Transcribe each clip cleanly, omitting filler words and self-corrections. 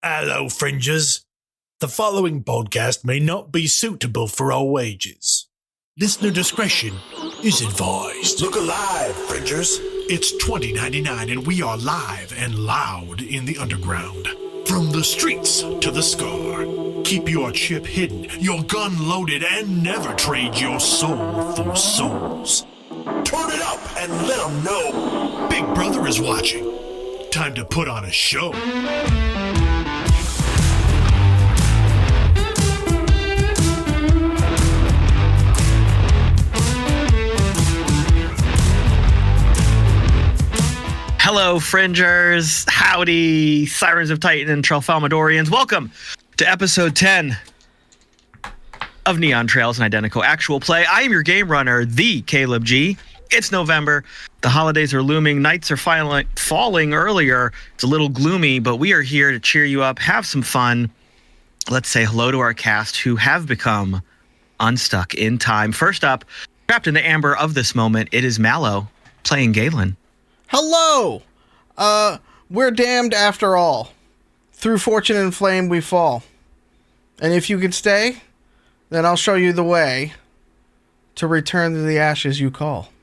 Hello, fringers. The following podcast may not be suitable for all ages. Listener discretion is advised. Look alive, fringers. It's 2099 and we are live and loud in the underground. From the streets to the scar. Keep your chip hidden, your gun loaded, and never trade your soul for souls. Turn it up and let them know. Big Brother is watching. Time to put on a show. Hello, Fringers. Howdy, Sirens of Titan and Tralfalmadorians. Welcome to episode 10 of Neon Trails and Identico Actual Play. I am your game runner, the Caleb G. It's November. The holidays are looming. Nights are falling earlier. It's a little gloomy, but we are here to cheer you up, have some fun. Let's say hello to our cast who have become unstuck in time. First up, trapped in the amber of this moment, it is Mallo playing Galen. Hello! We're damned after all. Through fortune and flame we fall. And if you could stay, then I'll show you the way to return to the ashes you call.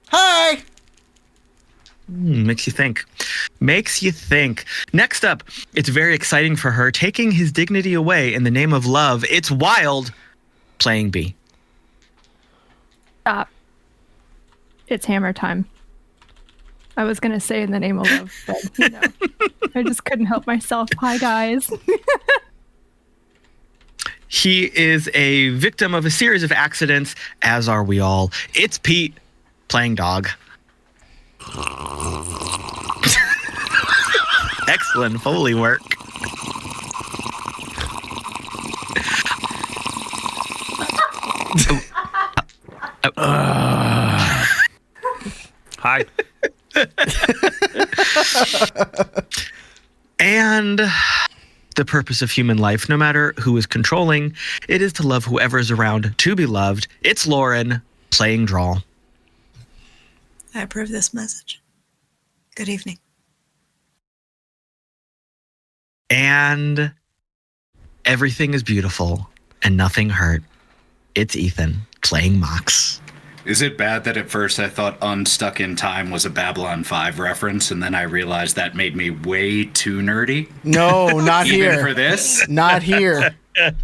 Hi! Makes you think. Makes you think. Next up, it's very exciting for her, taking his dignity away in the name of love. It's Wild playing B. Stop. It's hammer time. I was going to say in the name of love, but, I just couldn't help myself. Hi, guys. He is a victim of a series of accidents, as are we all. It's Pete playing dog. Excellent Foley work. Hi. And the purpose of human life, no matter who is controlling, it is to love whoever is around to be loved. It's Lauren playing Drall. I approve this message. Good evening. And everything is beautiful and nothing hurt. It's Ethan playing Mox. Is it bad that at first I thought Unstuck in Time was a Babylon 5 reference, and then I realized that made me way too nerdy? No, not Even here. for this? Not here.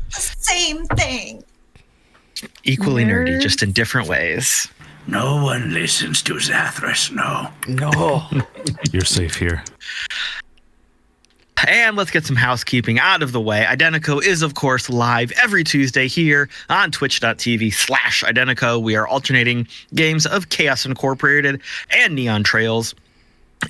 Same thing. Equally nerdy, just in different ways. No one listens to Zathras, no. No. You're safe here. And let's get some housekeeping out of the way. Identico is, of course, live every Tuesday here on twitch.tv/Identico. We are alternating games of Chaos Incorporated and Neon Trails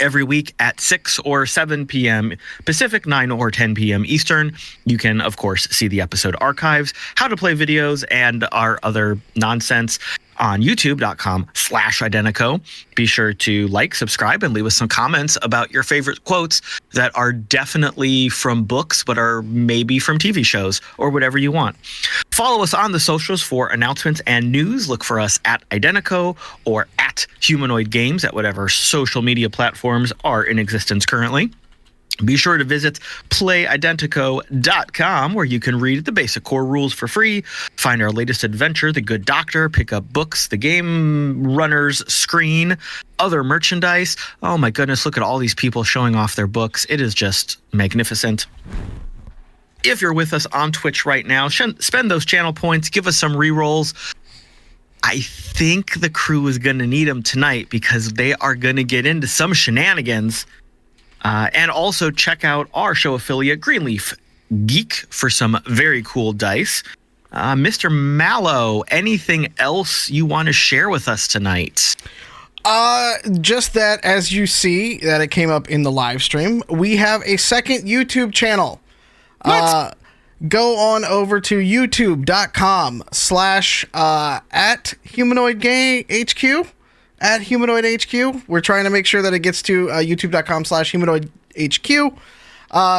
every week at 6 or 7 p.m. Pacific, 9 or 10 p.m. Eastern. You can, of course, see the episode archives, how to play videos, and our other nonsense on youtube.com/Identico. Be sure to like, subscribe, and leave us some comments about your favorite quotes that are definitely from books, but are maybe from TV shows or whatever you want. Follow us on the socials for announcements and news. Look for us at Identico or at Humanoid Games at whatever social media platforms are in existence currently. Be sure to visit playidentico.com where you can read the basic core rules for free, find our latest adventure, The Good Doctor, pick up books, the Game Runner's screen, other merchandise. Oh my goodness, look at all these people showing off their books. It is just magnificent. If you're with us on Twitch right now, spend those channel points, give us some rerolls. I think the crew is going to need them tonight because they are going to get into some shenanigans. And also check out our show affiliate, Greenleaf Geek, for some very cool dice. Mr. Mallo, anything else you want to share with us tonight? Just that, as you see, that it came up in the live stream, we have a second YouTube channel. What? Go on over to youtube.com/ at Humanoid Game HQ. At Humanoid HQ. We're trying to make sure that it gets to youtube.com/Humanoid HQ.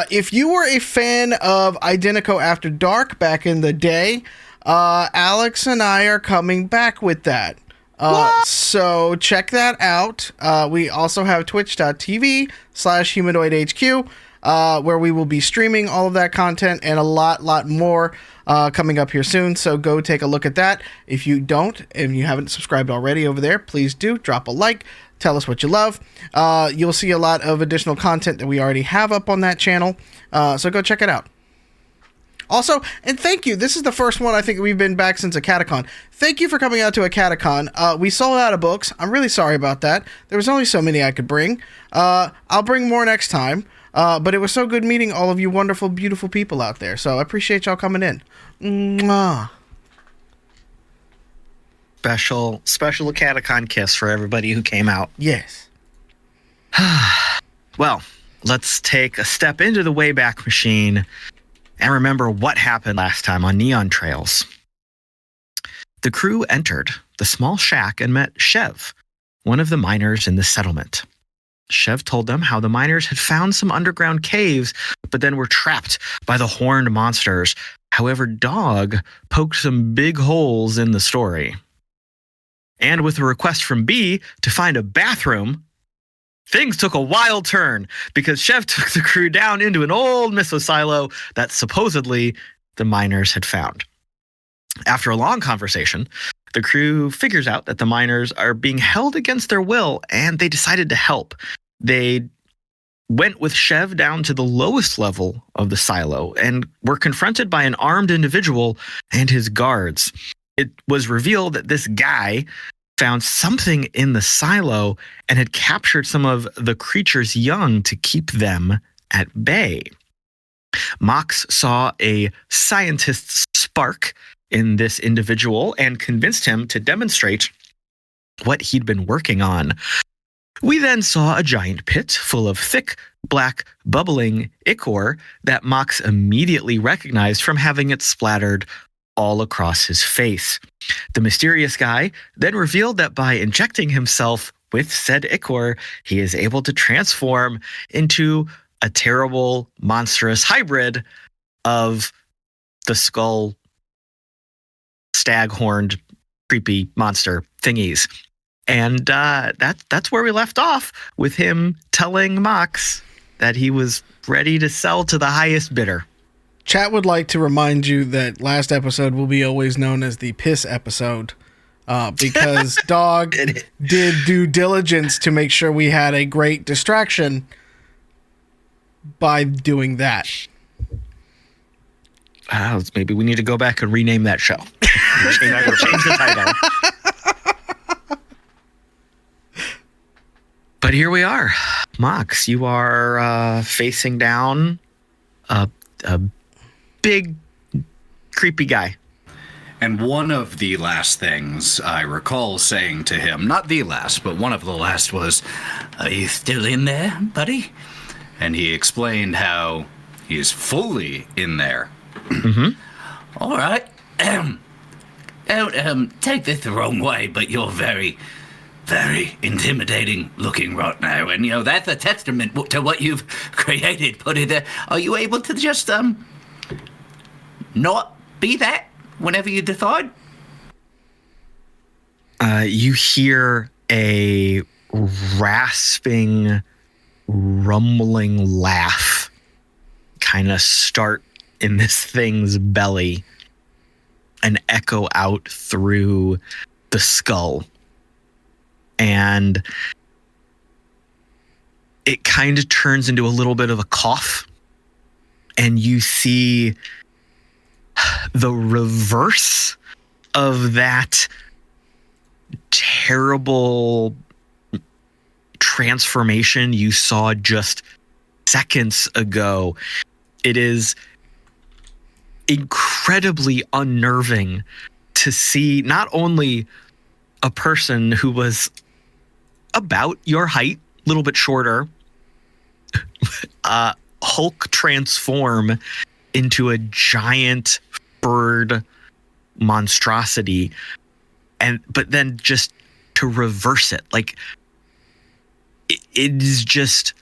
If you were a fan of Identico After Dark back in the day, Alex and I are coming back with that. So check that out. We also have twitch.tv/Humanoid HQ. where we will be streaming all of that content and a lot more coming up here soon. So go take a look at that. If you haven't subscribed already over there, please do drop a like. Tell us what you love. You'll see a lot of additional content that we already have up on that channel. So go check it out. Also, and thank you. This is the first one I think we've been back since a Catacon. Thank you for coming out to a Catacon. We sold out of books. I'm really sorry about that. There was only so many I could bring. I'll bring more next time. But it was so good meeting all of you wonderful, beautiful people out there. So I appreciate y'all coming in. Mwah. Special Catacon kiss for everybody who came out. Yes. Well, let's take a step into the Wayback Machine and remember what happened last time on Neon Trails. The crew entered the small shack and met Chev, one of the miners in the settlement. Chev told them how the miners had found some underground caves, but then were trapped by the horned monsters. However, Dog poked some big holes in the story. And with a request from B to find a bathroom, things took a wild turn because Chev took the crew down into an old missile silo that supposedly the miners had found. After a long conversation, the crew figures out that the miners are being held against their will, and they decided to help. They went with Chev down to the lowest level of the silo and were confronted by an armed individual and his guards. It was revealed that this guy found something in the silo and had captured some of the creature's young to keep them at bay. Mox saw a scientist's spark in this individual and convinced him to demonstrate what he'd been working on. We then saw a giant pit full of thick, black, bubbling ichor that Mox immediately recognized from having it splattered all across his face. The mysterious guy then revealed that by injecting himself with said ichor, he is able to transform into a terrible, monstrous hybrid of the skull, stag-horned, creepy monster thingies. And that's where we left off, with him telling Mox that he was ready to sell to the highest bidder. Chat would like to remind you that last episode will be always known as the piss episode because Dog did due diligence to make sure we had a great distraction by doing that. Maybe we need to go back and rename that show. Change the title. But here we are. Mox, you are facing down a big, creepy guy. And one of the last things I recall saying to him, not the last, but one of the last was, "Are you still in there, buddy?" And he explained how he is fully in there. Mm-hmm. All right. Don't take this the wrong way, but you're very, very intimidating looking right now. And, that's a testament to what you've created. Put it there. Are you able to just, not be that whenever you decide? You hear a rasping, rumbling laugh kind of start in this thing's belly and echo out through the skull. And it kind of turns into a little bit of a cough. And you see the reverse of that terrible transformation you saw just seconds ago. It is incredibly unnerving to see not only a person who was about your height, a little bit shorter, Hulk transform into a giant bird monstrosity, but then just to reverse it, like it is just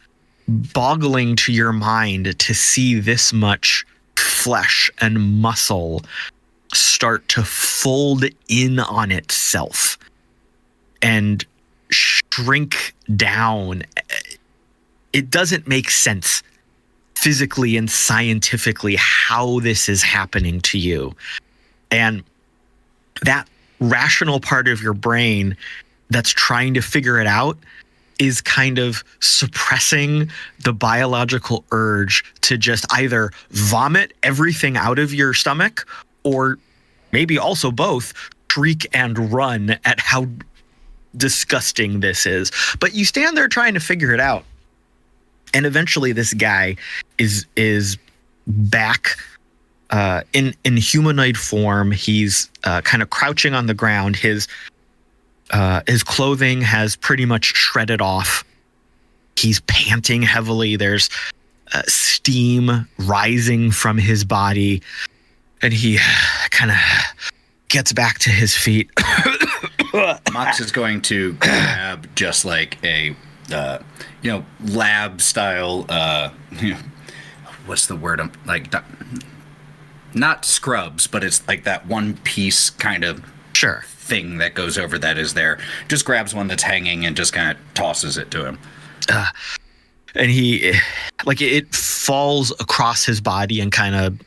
boggling to your mind to see this much flesh and muscle start to fold in on itself and shrink down. It doesn't make sense physically and scientifically how this is happening to you. And that rational part of your brain that's trying to figure it out is kind of suppressing the biological urge to just either vomit everything out of your stomach or maybe also both, shriek and run at how disgusting this is. But you stand there trying to figure it out. And eventually this guy is back in humanoid form. He's kind of crouching on the ground. His clothing has pretty much shredded off. He's panting heavily. There's steam rising from his body. And he kind of gets back to his feet. Mox is going to grab just like a, lab style, what's the word? Like, not scrubs, but it's like that one piece kind of Sure. thing that goes over that is there. Just grabs one that's hanging and just kind of tosses it to him. And he, like, it falls across his body and kind of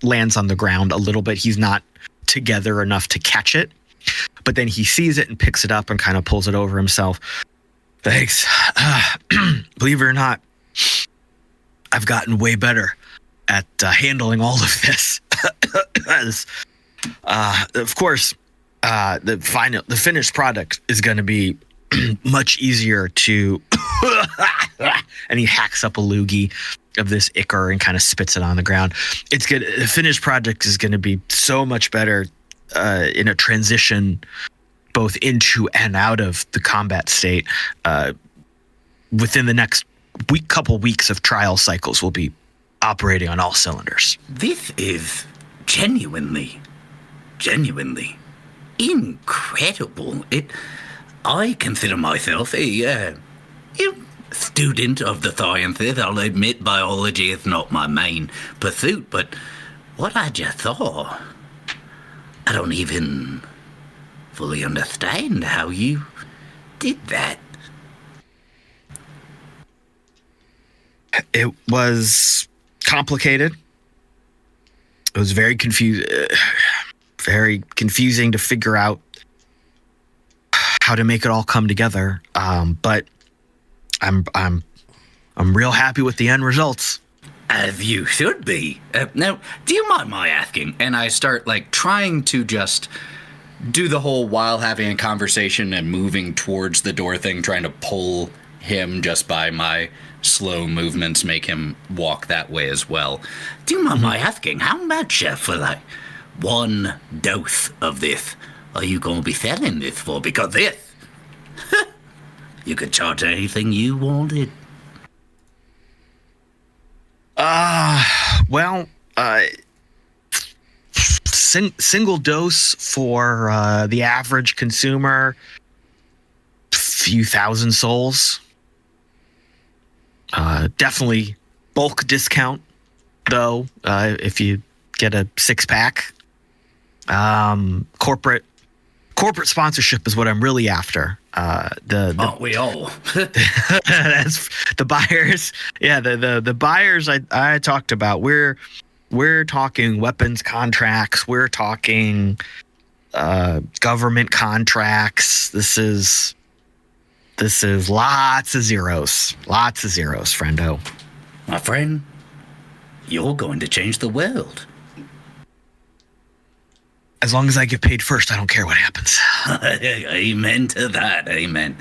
lands on the ground a little bit. He's not together enough to catch it, but then he sees it and picks it up and kind of pulls it over himself. Thanks. Believe it or not, I've gotten way better at handling all of this. Of course, the finished product is going to be much easier to. And he hacks up a loogie of this ichor and kind of spits it on the ground. It's good. The finished project is going to be so much better in a transition both into and out of the combat state. Within the next couple weeks of trial cycles, we'll be operating on all cylinders. This is genuinely incredible. I consider myself a student of the sciences. I'll admit biology is not my main pursuit, but what I just saw, I don't even fully understand how you did that. It was complicated. It was very confusing to figure out how to make it all come together. But I'm real happy with the end results. As you should be. Now, do you mind my asking? And I start like trying to just do the whole while having a conversation and moving towards the door thing, trying to pull him just by my slow movements, make him walk that way as well. Do you mind my asking, how much for like one dose of this are you going to be selling this for? Because this, you could charge anything you wanted. Well, single dose for the average consumer, few thousand souls. Definitely bulk discount, though, if you get a 6-pack. Corporate sponsorship is what I'm really after. Aren't we all? That's the buyers. Yeah, the buyers I talked about. We're talking weapons contracts. We're talking government contracts. This is lots of zeros. Lots of zeros, friendo. My friend, you're going to change the world. As long as I get paid first, I don't care what happens. Amen to that. Amen.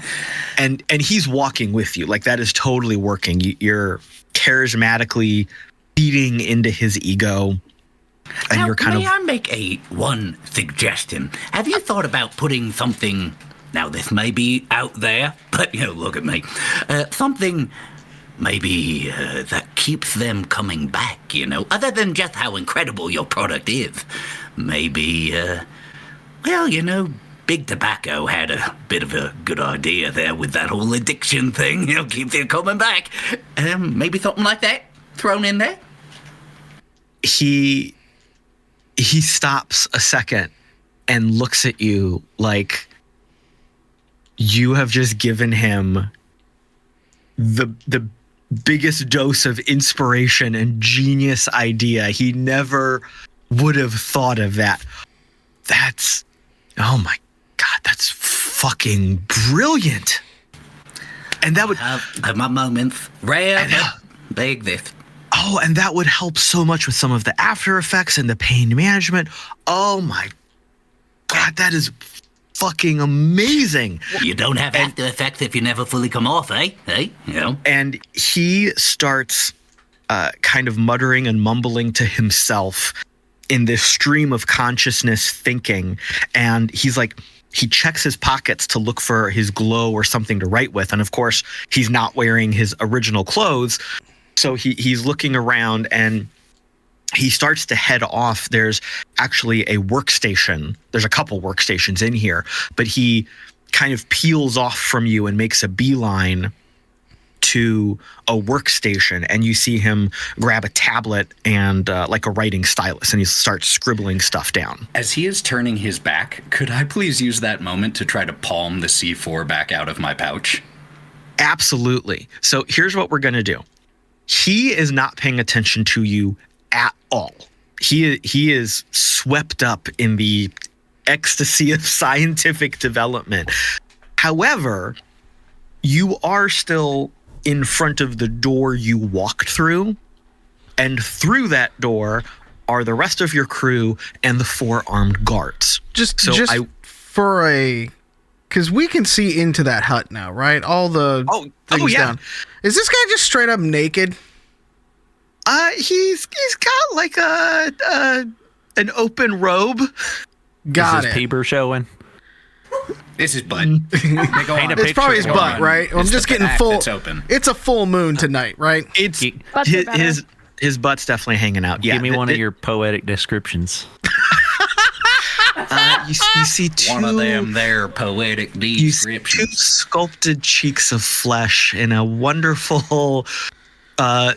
And he's walking with you. Like, that is totally working. You're charismatically feeding into his ego. And Now, you're kind may of... I make one suggestion? Have you thought about putting something... Now, this may be out there, but, look at me. Something maybe that keeps them coming back, other than just how incredible your product is. Maybe, Big Tobacco had a bit of a good idea there with that whole addiction thing, keeps you coming back. Maybe something like that thrown in there? He stops a second and looks at you like you have just given him the biggest dose of inspiration and genius idea. He never would have thought of that. That's, oh my God, that's fucking brilliant. And that would have my moments. Rare, big this. Oh, and that would help so much with some of the after effects and the pain management. Oh my God, that is fucking amazing. You don't have after effects if you never fully come off, eh? You know? And he starts kind of muttering and mumbling to himself in this stream of consciousness thinking. And he's like, he checks his pockets to look for his glow or something to write with. And of course, he's not wearing his original clothes. So he's looking around and he starts to head off. There's actually a workstation. There's a couple workstations in here, but he kind of peels off from you and makes a beeline to a workstation. And you see him grab a tablet and like a writing stylus, and he starts scribbling stuff down. As he is turning his back, could I please use that moment to try to palm the C4 back out of my pouch? Absolutely. So here's what we're going to do. He is not paying attention to you at all. He is swept up in the ecstasy of scientific development. However, you are still in front of the door you walked through, and through that door are the rest of your crew and the 4 armed guards. Because we can see into that hut now, right? All the things down. Is this guy just straight up naked? He's got like an open robe. Got Is it. his peeber showing? This is butt. It's probably his butt, right? I'm just getting full. It's open. It's a full moon tonight, right? It's Butts are better. his butt's definitely hanging out. Yeah, Give me one of your poetic descriptions. You see two. One of them there poetic You see two descriptions. sculpted cheeks of flesh in a wonderful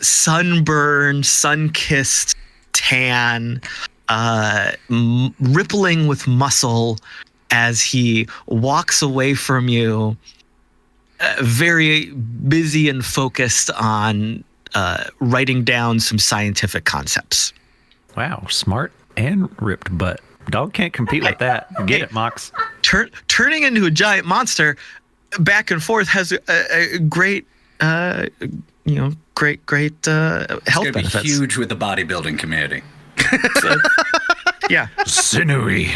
sunburned, sun-kissed tan, rippling with muscle as he walks away from you, very busy and focused on writing down some scientific concepts. Wow, smart and ripped butt. Dog can't compete with that. Get it, Mox. Turning into a giant monster back and forth has a great health It's gonna benefits. be huge with the bodybuilding community. Yeah. Sinewy.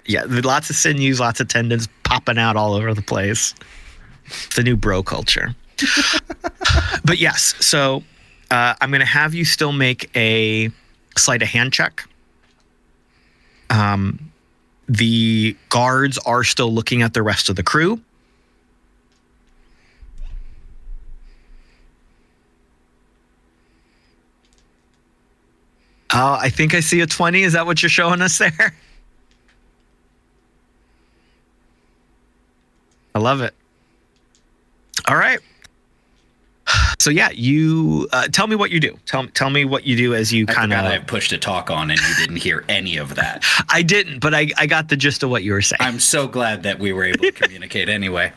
Yeah, lots of sinews, lots of tendons popping out all over the place. The new bro culture. But yes, so I'm going to have you still make a sleight of hand check. The guards are still looking at the rest of the crew. Oh, I think I see a 20. Is that what you're showing us there? I love it. All right. So yeah, you tell me what you do. Tell me what you do as you kind of. I pushed a talk on and you didn't hear any of that. I didn't, but I got the gist of what you were saying. I'm so glad that we were able to communicate anyway.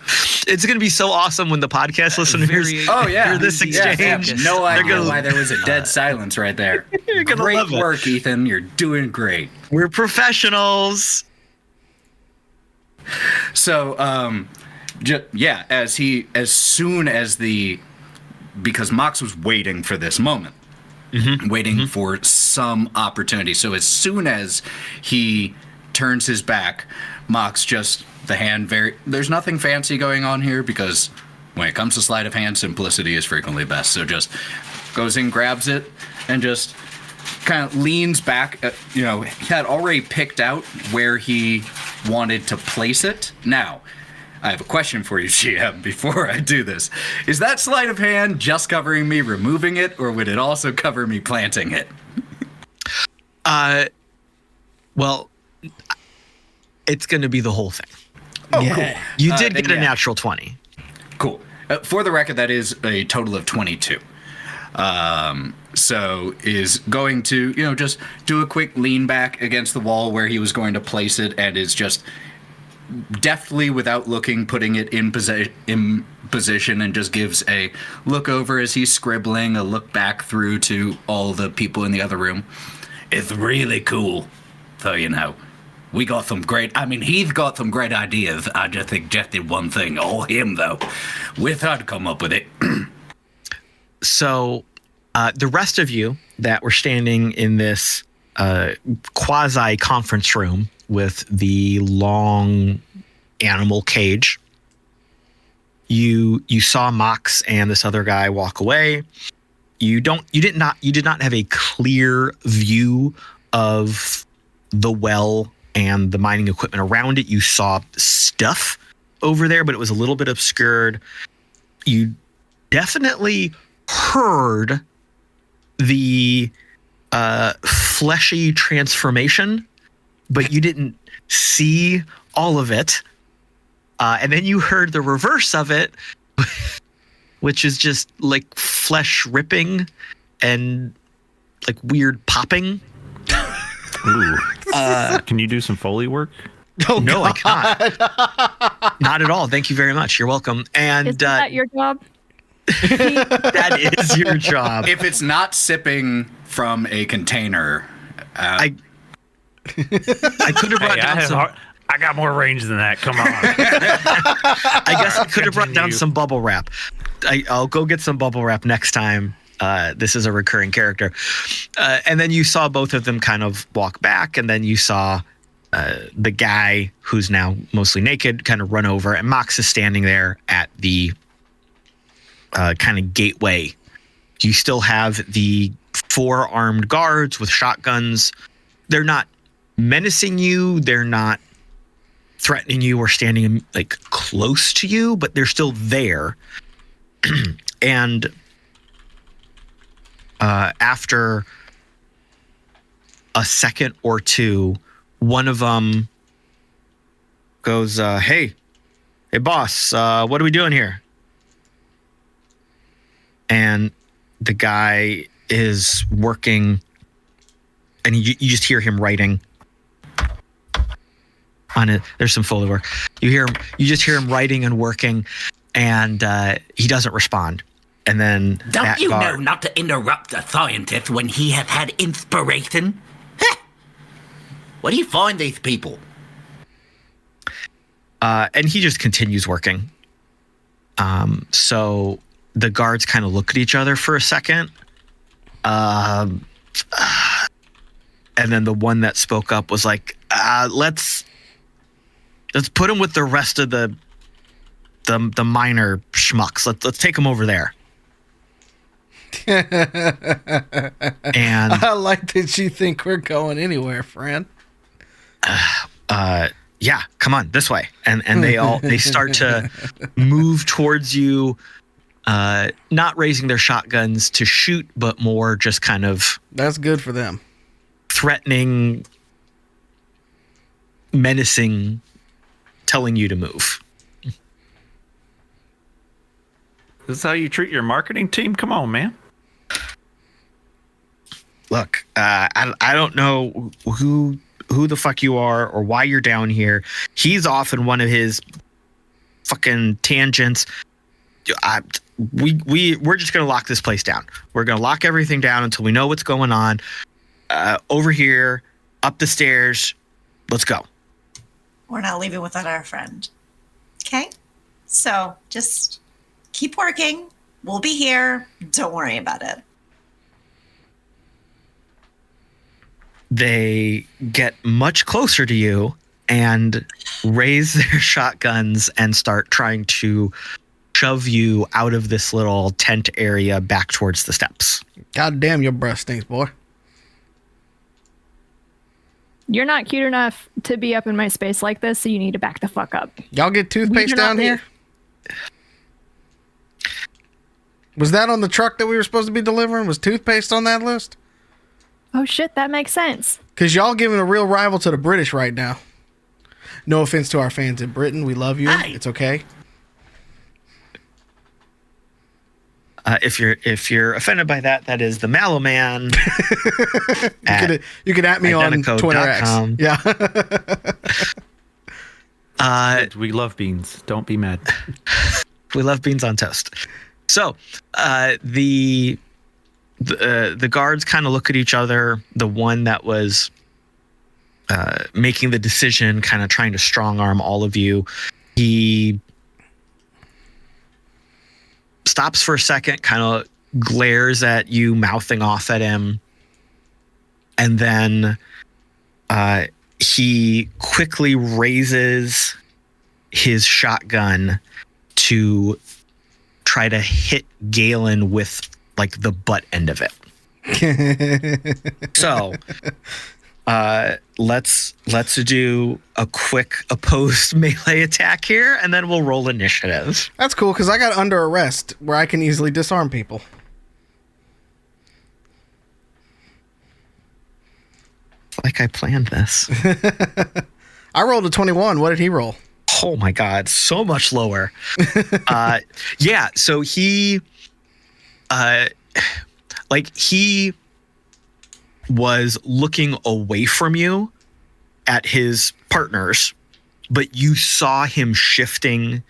It's going to be so awesome when the podcast listeners hear this exchange. No idea gonna- why there was a dead silence right there. You're gonna Great love it. work, Ethan. You're doing great. We're professionals. So, as soon as because Mox was waiting for this moment, waiting for some opportunity. So as soon as he turns his back, Mox there's nothing fancy going on here because when it comes to sleight of hand, simplicity is frequently best. So just goes in, grabs it, and just kind of leans back. He had already picked out where he wanted to place it. Now, I have a question for you, GM, before I do this. Is that sleight of hand just covering me removing it, or would it also cover me planting it? Well, it's going to be the whole thing. Oh, Yeah. cool. You did then get a yeah. natural 20. Cool. For the record, that is a total of 22. So is going to, just do a quick lean back against the wall where he was going to place it, and is just deftly, without looking, putting it in position and just gives a look over as he's scribbling, a look back through to all the people in the other room. It's really cool. So, you know, we got some great... I mean, he's got some great ideas. I just suggested one thing. All him, though. Wish I'd come up with it. So the rest of you that were standing in this quasi-conference room with the long animal cage, you saw Mox and this other guy walk away. You did not have a clear view of the well and the mining equipment around it. You saw stuff over there, but it was a little bit obscured. You definitely heard the fleshy transformation, but you didn't see all of it. And then you heard the reverse of it, which is just like flesh ripping and like weird popping. Ooh. Can you do some Foley work? Oh, No, God. I cannot. Not at all. Thank you very much. You're welcome. And Isn't that your job? that is your job. If it's not sipping from a container... I could have brought down some... I got more range than that. Come on. I guess I could have brought down Continue. some bubble wrap. I'll go get some bubble wrap next time. This is a recurring character. And then you saw both of them kind of walk back, and then you saw the guy who's now mostly naked kind of run over, and Mox is standing there at the kind of gateway. You still have the 4 armed guards with shotguns. They're not menacing you. They're not threatening you or standing like close to you, but they're still there. And after a second or two, one of them goes, hey boss, what are we doing here? And the guy is working, and you just hear him writing on it. There's some Foley work. You just hear him writing and working, and he doesn't respond. And then Don't you know not to interrupt a scientist when he has had inspiration? Heh. Where do you find these people? And he just continues working. So the guards kind of look at each other for a second. And then the one that spoke up was like, let's put him with the rest of the minor schmucks. Let's take him over there. And I like that you think we're going anywhere, friend. yeah, come on, this way. And they start to move towards you, not raising their shotguns to shoot, but more just kind of That's good for them. threatening, menacing, telling you to move. This is how you treat your marketing team? Come on, man. Look, I don't know who the fuck you are or why you're down here. He's off in one of his fucking tangents. We're just gonna lock this place down. We're gonna lock everything down until we know what's going on. Over here, up the stairs. Let's go. We're not leaving without our friend. Okay? So just keep working. We'll be here. Don't worry about it. They get much closer to you and raise their shotguns and start trying to shove you out of this little tent area back towards the steps. God damn, your breath stinks, boy. You're not cute enough to be up in my space like this, so you need to back the fuck up. Y'all get toothpaste do not down here? Was that on the truck that we were supposed to be delivering? Was toothpaste on that list? Oh shit, that makes sense. Because y'all giving a real rival to the British right now. No offense to our fans in Britain. We love you. Hey. It's okay. If you're offended by that, that is the Mallo Man. You could at me on Twitter X. Identico.com. Yeah. We love beans. Don't be mad. We love beans on toast. So the guards kind of look at each other. The one that was making the decision, kind of trying to strong arm all of you, he stops for a second, kind of glares at you, mouthing off at him, and then he quickly raises his shotgun to try to hit Galen with like the butt end of it. So let's do a quick opposed melee attack here, and then we'll roll initiative. That's cool because I got under arrest where I can easily disarm people. Like I planned this. I rolled a 21. What did he roll? Oh my God, so much lower. Yeah, so he was looking away from you at his partners, but you saw him shifting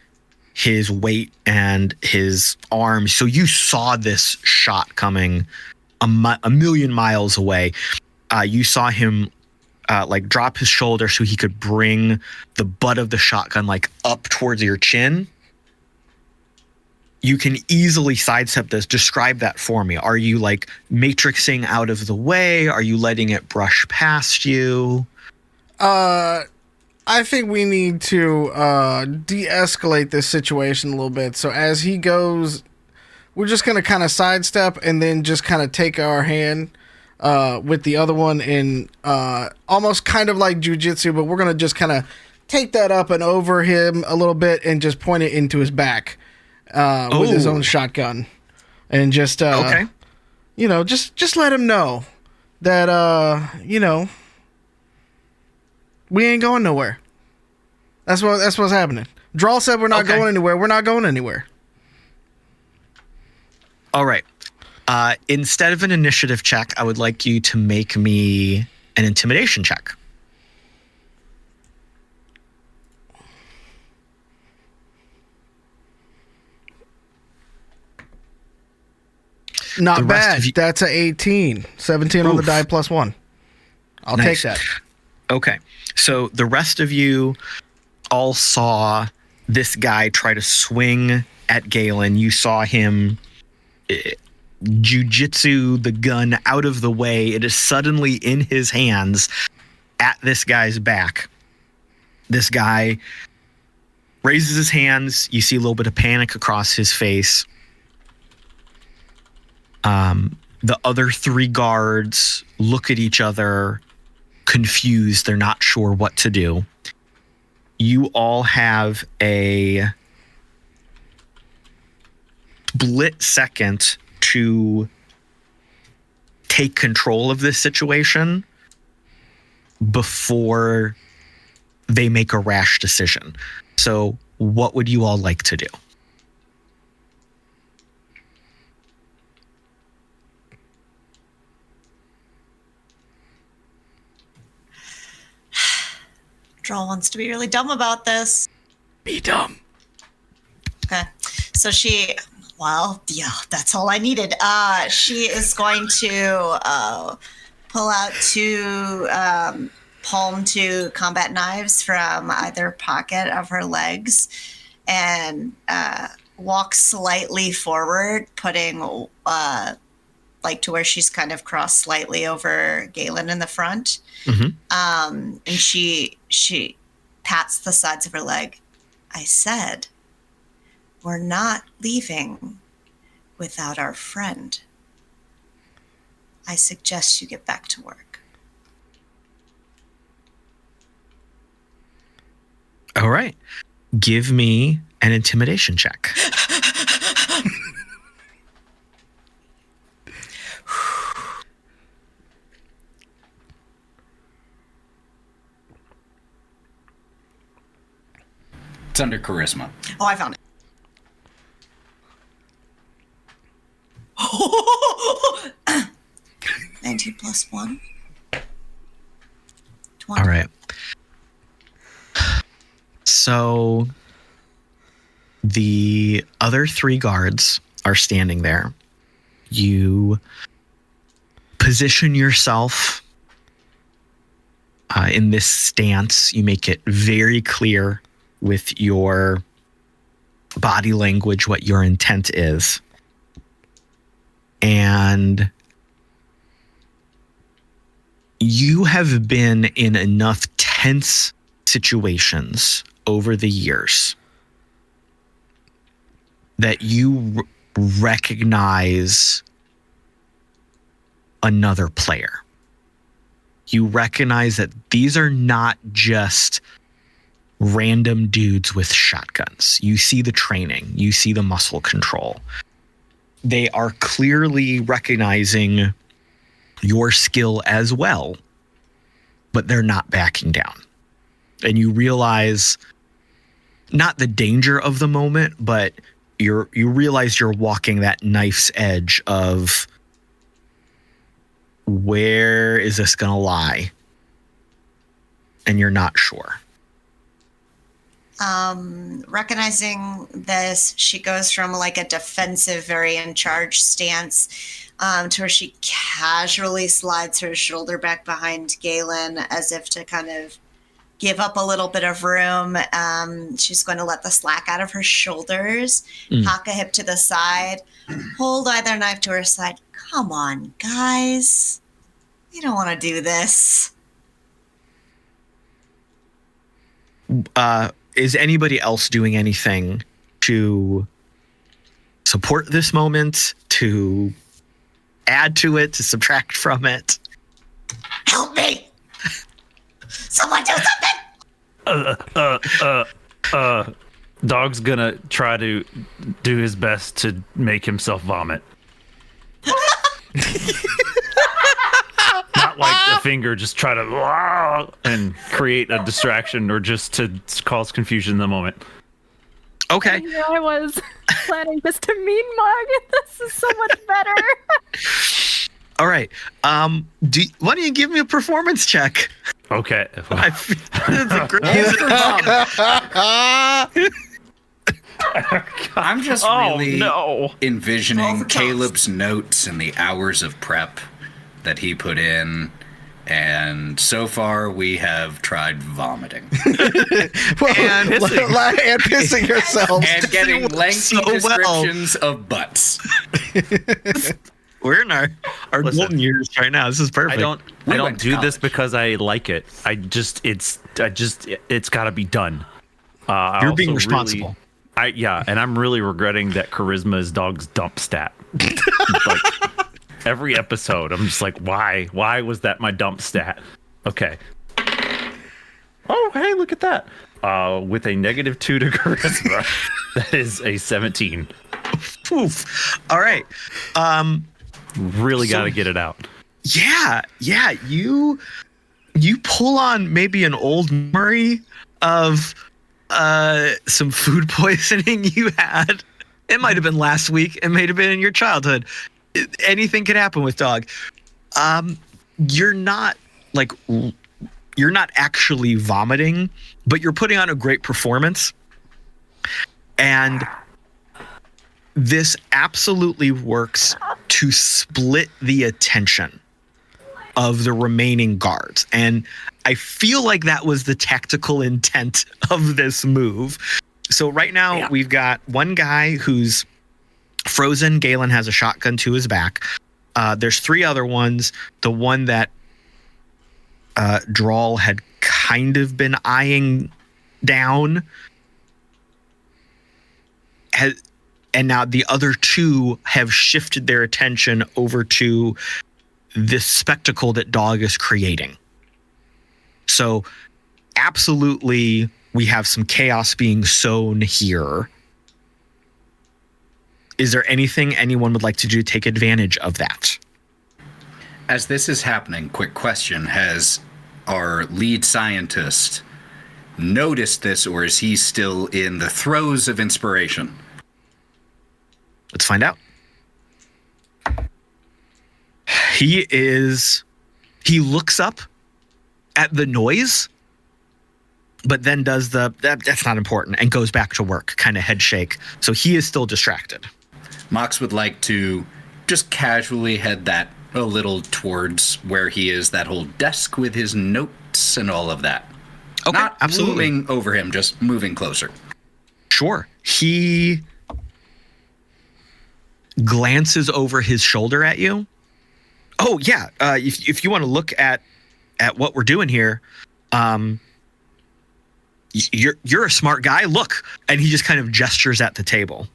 his weight and his arms. So you saw this shot coming a million miles away. You saw him like drop his shoulder so he could bring the butt of the shotgun like up towards your chin. You can easily sidestep this. Describe that for me. Are you like matrixing out of the way? Are you letting it brush past you? I think we need to de-escalate this situation a little bit. So as he goes, we're just going to kind of sidestep and then just kind of take our hand with the other one in almost kind of like jujitsu, but we're going to just kind of take that up and over him a little bit and just point it into his back with his own shotgun. And just, okay. You know, just let him know that, you know, we ain't going nowhere. That's what's happening. Drall said we're not going anywhere. We're not going anywhere. All right. Instead of an initiative check, I would like you to make me an intimidation check. Not bad. That's a 18. 17 on the die plus 1. I'll take that. Okay. So the rest of you all saw this guy try to swing at Galen. You saw him jujitsu the gun out of the way. It is suddenly in his hands at this guy's back. This guy raises his hands. You see a little bit of panic across his face. The other 3 guards look at each other, confused. They're not sure what to do. You all have a split second to take control of this situation before they make a rash decision. So what would you all like to do? Drall wants to be really dumb about this. Be dumb. Okay. So yeah, that's all I needed. She is going to pull out 2 palm to combat knives from either pocket of her legs and walk slightly forward, putting like to where she's kind of crossed slightly over Galen in the front. Mm-hmm. And she pats the sides of her leg. I said, we're not leaving without our friend. I suggest you get back to work. All right. Give me an intimidation check. It's under charisma. Oh, I found it. 19 plus 1. 20. All right. So So the other 3 guards are standing there. You position yourself in this stance. You make it very clear with your body language what your intent is. And you have been in enough tense situations over the years that you recognize another player. You recognize that these are not just random dudes with shotguns. You see the training, you see the muscle control. They are clearly recognizing your skill as well, but they're not backing down. And you realize not the danger of the moment, but you realize you're walking that knife's edge of where is this going to lie? And you're not sure. Recognizing this, she goes from like a defensive, very in charge stance to where she casually slides her shoulder back behind Galen as if to kind of give up a little bit of room. She's going to let the slack out of her shoulders, cock a hip to the side, hold either knife to her side. Come on, guys. You don't want to do this. Is anybody else doing anything to support this moment, to add to it, to subtract from it? Help me! Someone do something! Dog's gonna try to do his best to make himself vomit. Not like the finger, just try to and create a distraction or just to cause confusion in the moment. Okay. Here I was planning just to mean mug. This is so much better. All right. Why don't you give me a performance check? Okay. I feel it's a great use of I'm just really envisioning Both Caleb's notes and the hours of prep that he put in. And so far, we have tried vomiting. and pissing yourself. And getting lengthy so descriptions of butts. We're in our Listen, golden years right now. This is perfect. I don't went to do this college. because I like it. It's got to be done. You're being responsible. And I'm really regretting that charisma is dog's dump stat. Like every episode, I'm just like, why? Why was that my dump stat? Okay. Oh, hey, look at that. With a -2 to charisma, that is a 17. Oof. All right. Really got to get it out. Yeah. You pull on maybe an old memory of some food poisoning you had. It might have been last week. It might have been in your childhood. Anything could happen with dog. You're not actually vomiting, but you're putting on a great performance. And this absolutely works to split the attention of the remaining guards. And I feel like that was the tactical intent of this move. So right now we've got one guy who's frozen. Galen has a shotgun to his back. There's 3 other ones. The one that Drall had kind of been eyeing down and now the other 2 have shifted their attention over to this spectacle that dog is creating. So absolutely, we have some chaos being sown here. Is there anything anyone would like to do to take advantage of that? As this is happening, quick question. Has our lead scientist noticed this, or is he still in the throes of inspiration? Let's find out. He looks up at the noise but then does that's not important and goes back to work, kind of head shake. So he is still distracted. Mox would like to just casually head that a little towards where he is, that whole desk with his notes and all of that. Okay, Not absolutely. looming over him, just moving closer. Sure. He glances over his shoulder at you. Oh yeah, if you want to look at what we're doing here, you're a smart guy. Look, and he just kind of gestures at the table.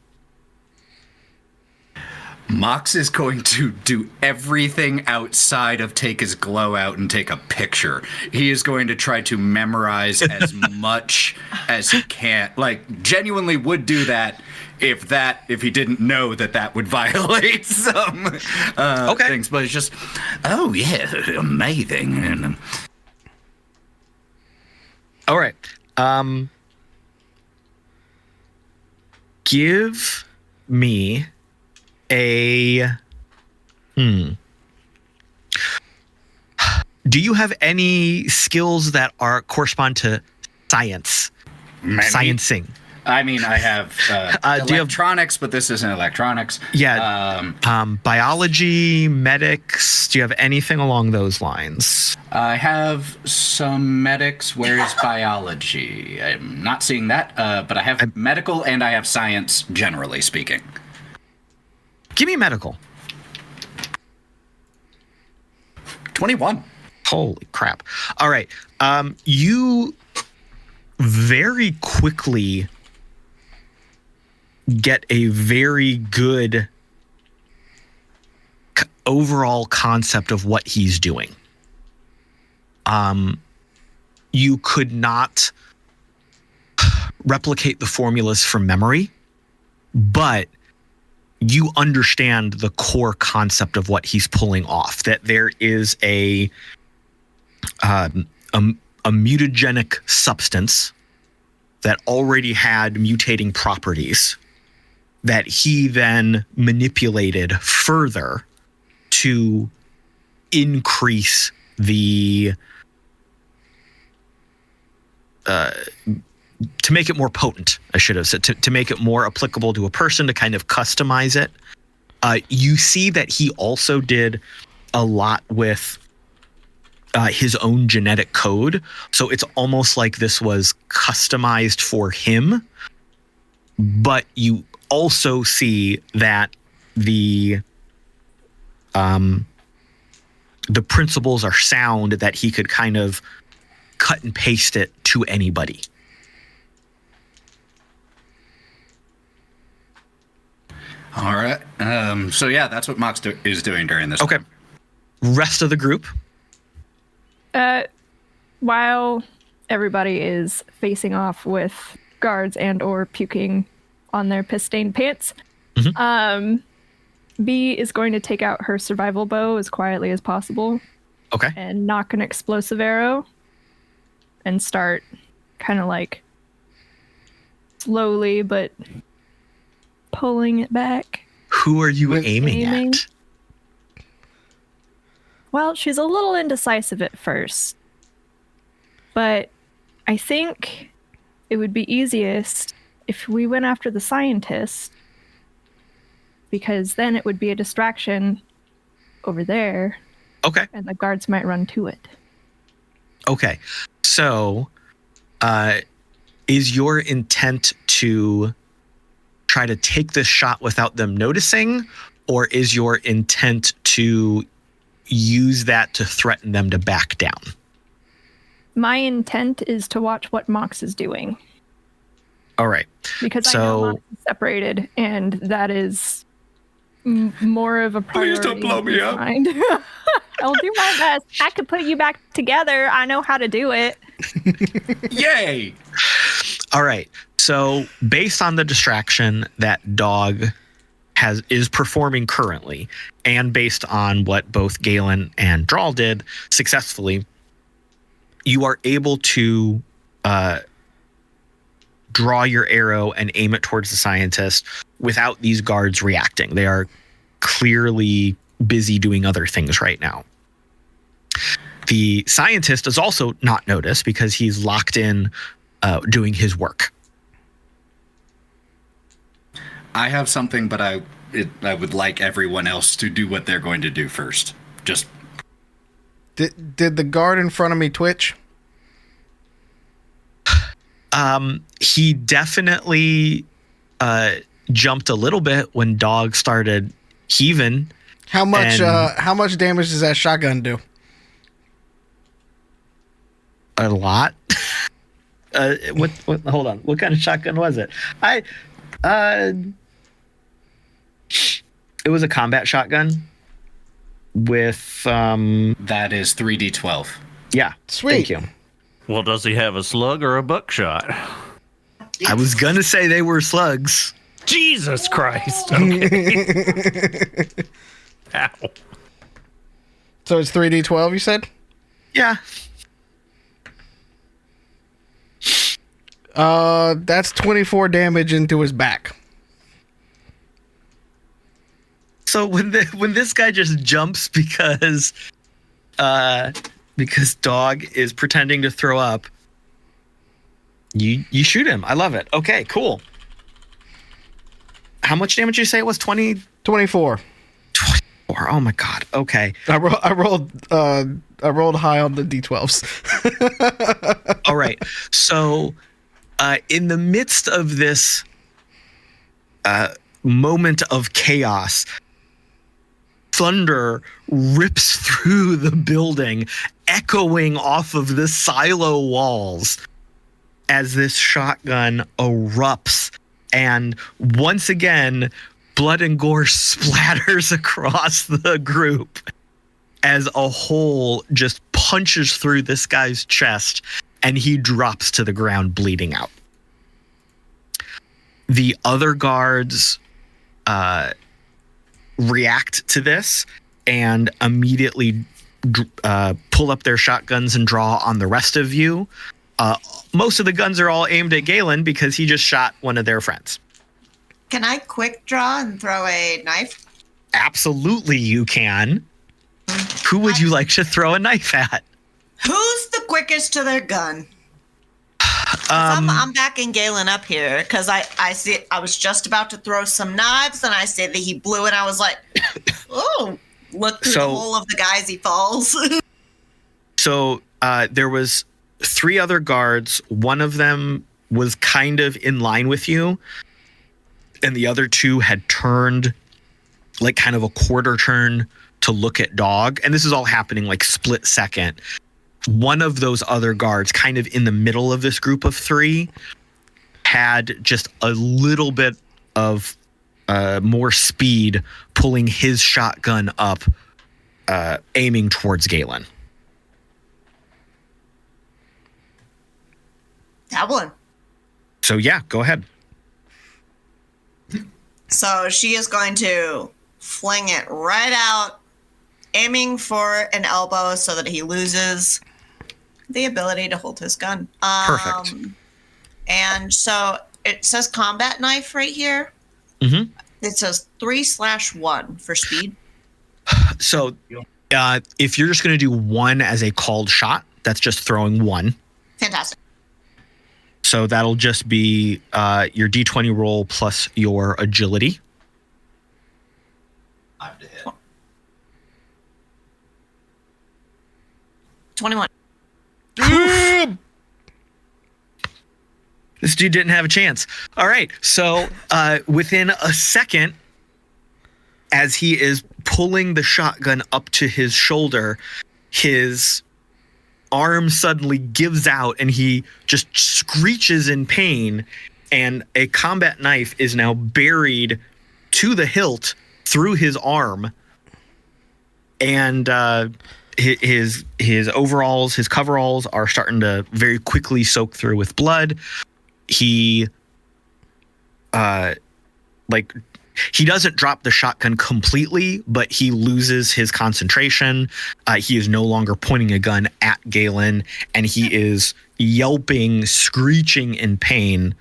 Mox is going to do everything outside of take his glow out and take a picture. He is going to try to memorize as much as he can. Like, genuinely would do that if he didn't know that would violate some things. But it's just, Oh, yeah, amazing. All right. Give me a do you have any skills that correspond to science? Many. Sciencing. I mean, I have do you have- electronics, but this isn't electronics. Yeah. Biology, medics. Do you have anything along those lines? I have some medics. Where's biology? I'm not seeing that, but I have medical and I have science, generally speaking. Give me medical. 21. Holy crap. All right. You very quickly get a very good overall concept of what he's doing. You could not replicate the formulas from memory, but you understand the core concept of what he's pulling off, that there is a mutagenic substance that already had mutating properties that he then manipulated further to increase the to make it more potent, I should have said, to make it more applicable to a person, to kind of customize it. You see that he also did a lot with his own genetic code. So it's almost like this was customized for him. But you also see that the principles are sound, that he could kind of cut and paste it to anybody. All right. So yeah, that's what Mox is doing during this. Okay. time. Rest of the group. While everybody is facing off with guards and or puking on their piss-stained pants, B is going to take out her survival bow as quietly as possible Okay. and knock an explosive arrow and start kind of like slowly but pulling it back. Who are you aiming aiming? at? Well, she's a little indecisive at first, but I think it would be easiest if we went after the scientist, because then it would be a distraction over there Okay. and the guards might run to it. Okay. So, is your intent to try to take this shot without them noticing, or is your intent to use that to threaten them to back down? My intent is to watch what Mox is doing, All right. because I So- know Mox is separated, and that is more of a priority. Please don't blow me up. Mind. I'll do my best. I could put you back together. I know how to do it. Yay! All right. So, based on the distraction that Dog is performing currently, and based on what both Galen and Drall did successfully, you are able to draw your arrow and aim it towards the scientist without these guards reacting. They are clearly busy doing other things right now. The scientist is also not noticed because he's locked in doing his work. I have something, but I would like everyone else to do what they're going to do first. Just Did the guard in front of me twitch? He definitely jumped a little bit when Dog started heaving. How much damage does that shotgun do? A lot. What? Hold on. What kind of shotgun was it? It was a combat shotgun with that is 3d12. Yeah. Sweet. Thank you. Well, does he have a slug or a buckshot? I was gonna say they were slugs. Jesus Christ. Okay. Ow. So it's 3d12, you said? Yeah. That's 24 damage into his back. So when this guy just jumps because Dog is pretending to throw up, you shoot him. I love it. Okay, cool. How much damage did you say it was? 20? 24. 24. Oh my god. Okay. I rolled high on the d12s. All right. So in the midst of this moment of chaos, thunder rips through the building, echoing off of the silo walls as this shotgun erupts. And once again, blood and gore splatters across the group as a hole just punches through this guy's chest and he drops to the ground bleeding out. The other guards react to this and immediately pull up their shotguns and draw on the rest of you. Most of the guns are all aimed at Galen because he just shot one of their friends. Can I quick draw and throw a knife? Absolutely, you can. Who would you like to throw a knife at? Who's the quickest to their gun? I'm backing Galen up here because I see. I was just about to throw some knives, and I see that he blew, and I was like, "Oh, look through the hole of the guys he falls." So there was 3 other guards. One of them was kind of in line with you, and the other 2 had turned like kind of a quarter turn to look at Dog. And this is all happening like split second. One of those other guards, kind of in the middle of this group of 3, had just a little bit of more speed, pulling his shotgun up, aiming towards Galen. That one. So yeah, go ahead. So she is going to fling it right out, aiming for an elbow so that he loses the ability to hold his gun. Perfect. And so it says combat knife right here. Mm-hmm. It says 3/1 for speed. So if you're just going to do 1 as a called shot, that's just throwing 1. Fantastic. So that'll just be your D20 roll plus your agility. 5 to hit. 21. This dude didn't have a chance. All right. So within a second, as he is pulling the shotgun up to his shoulder, his arm suddenly gives out and he just screeches in pain, and a combat knife is now buried to the hilt through his arm, and his overalls, his coveralls are starting to very quickly soak through with blood. He he doesn't drop the shotgun completely, but he loses his concentration. He is no longer pointing a gun at Galen, and he is yelping, screeching in pain.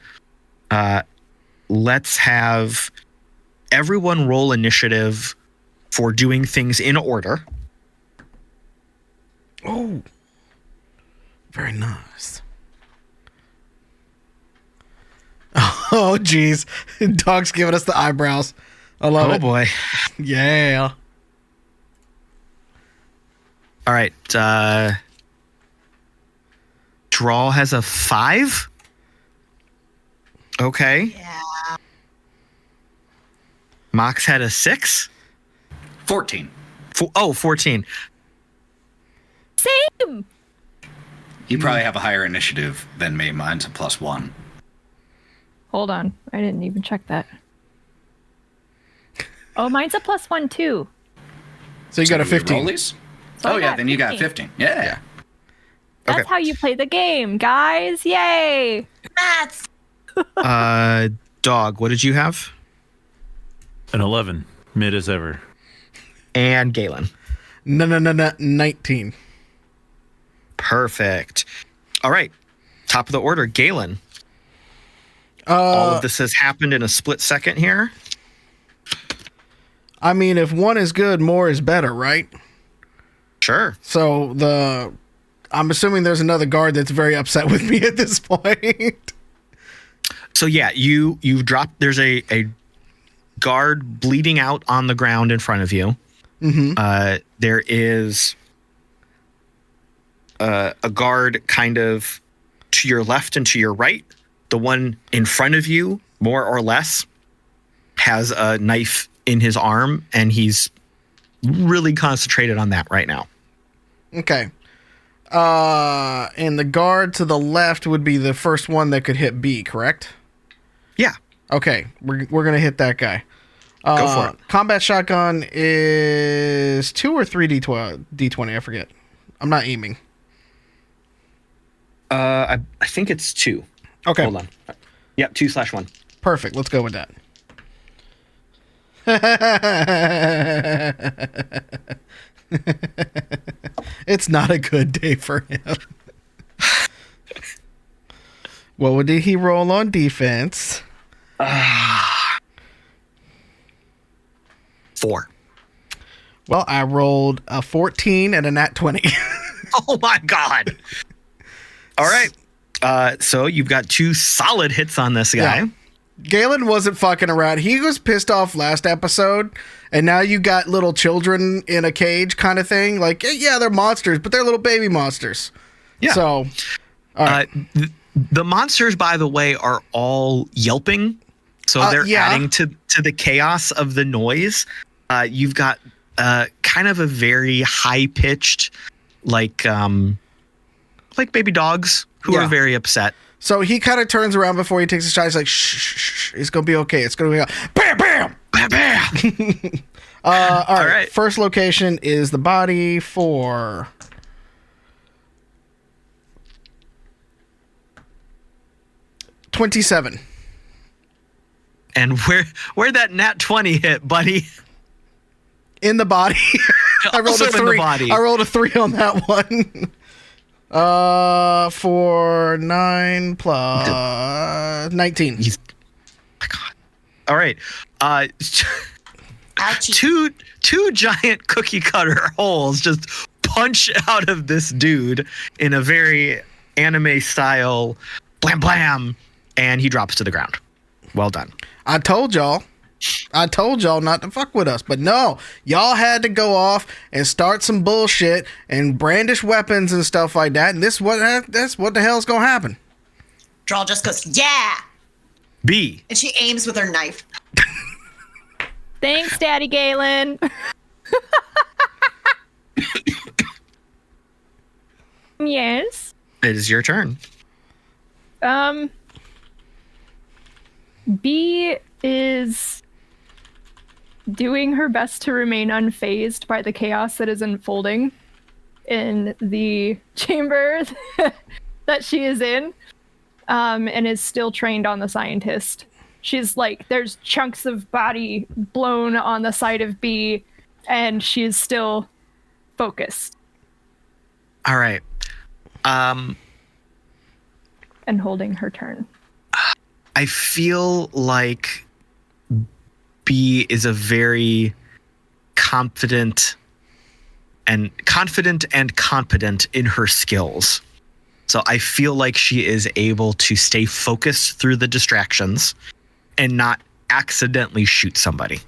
Let's have everyone roll initiative for doing things in order. Oh, very nice. Oh, jeez. Dog's giving us the eyebrows. I love it. Oh boy. Yeah. All right. Drall has a 5. Okay. Yeah. Mox had a 6. 14. 14. Same. You probably have a higher initiative than me. Mine's a +1. Hold on. I didn't even check that. Oh, mine's a +1 too. So you got a do we 15. rollies? So I Oh, yeah, got then you got 15. 15. Yeah. That's Okay. how you play the game, guys. Yay. Maths. Dog, what did you have? An 11, mid as ever. And Galen. No, 19. Perfect. All right. Top of the order, Galen. All of this has happened in a split second here. I mean, if one is good, more is better, right? Sure. So I'm assuming there's another guard that's very upset with me at this point. So yeah, you've dropped. There's a guard bleeding out on the ground in front of you. Mm-hmm. There is a guard kind of to your left and to your right. The one in front of you, more or less, has a knife in his arm, and he's really concentrated on that right now. Okay. And the guard to the left would be the first one that could hit B, correct? Yeah, Okay, we're gonna hit that guy. go for it. Combat shotgun is 2 or 3 D20. I forget. I'm not aiming. I think it's 2. Okay, Hold on. Yep, 2/1. perfect. Let's go with that. It's not a good day for him. What did he roll on defense? 4. Well, I rolled a 14 and a nat 20. Oh my god! All right. So you've got 2 solid hits on this guy. Yeah. Galen wasn't fucking around. He was pissed off last episode, and now you got little children in a cage kind of thing. Like, yeah, they're monsters, but they're little baby monsters. Yeah. So, all right. The monsters, by the way, are all yelping, so they're yeah. adding to the chaos of the noise. You've got kind of a very high pitched, like baby dogs who Yeah. are very upset. So he kind of turns around before he takes a shot. He's like, shh, shh, shh. It's going to be okay. It's going to be bam, bam. Bam, bam. All right. right. First location is the body for 27. And where that nat 20 hit, buddy? In the body. I rolled Also a in the 3. body. I rolled a 3 on that one. For 9 plus 19. My God. All right. Ouchie. Two giant cookie cutter holes just punch out of this dude in a very anime style blam blam, and he drops to the ground. Well done. I told y'all not to fuck with us, but no, y'all had to go off and start some bullshit and brandish weapons and stuff like that. And that's what the hell's gonna happen. Drall just goes, yeah. B. And she aims with her knife. Thanks, Daddy Galen. Yes. It is your turn. B is doing her best to remain unfazed by the chaos that is unfolding in the chamber that she is in, and is still trained on the scientist. She's like, there's chunks of body blown on the side of B, and she's still focused All right. and holding her turn. I feel like B is a very confident and competent in her skills. So I feel like she is able to stay focused through the distractions and not accidentally shoot somebody.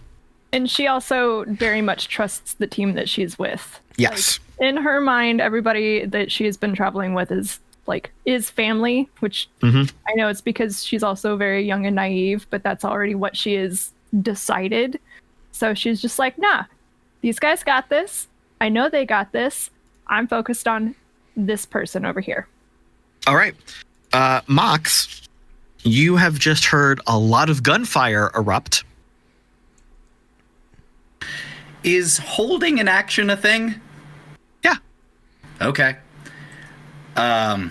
And she also very much trusts the team that she's with. Yes. Like, in her mind, everybody that she has been traveling with is family, which I know it's because she's also very young and naive, but that's already what she has decided. So she's just like, nah, these guys got this. I know they got this. I'm focused on this person over here. All right. Mox, you have just heard a lot of gunfire erupt. Is holding an action a thing? Yeah. Okay. Yeah,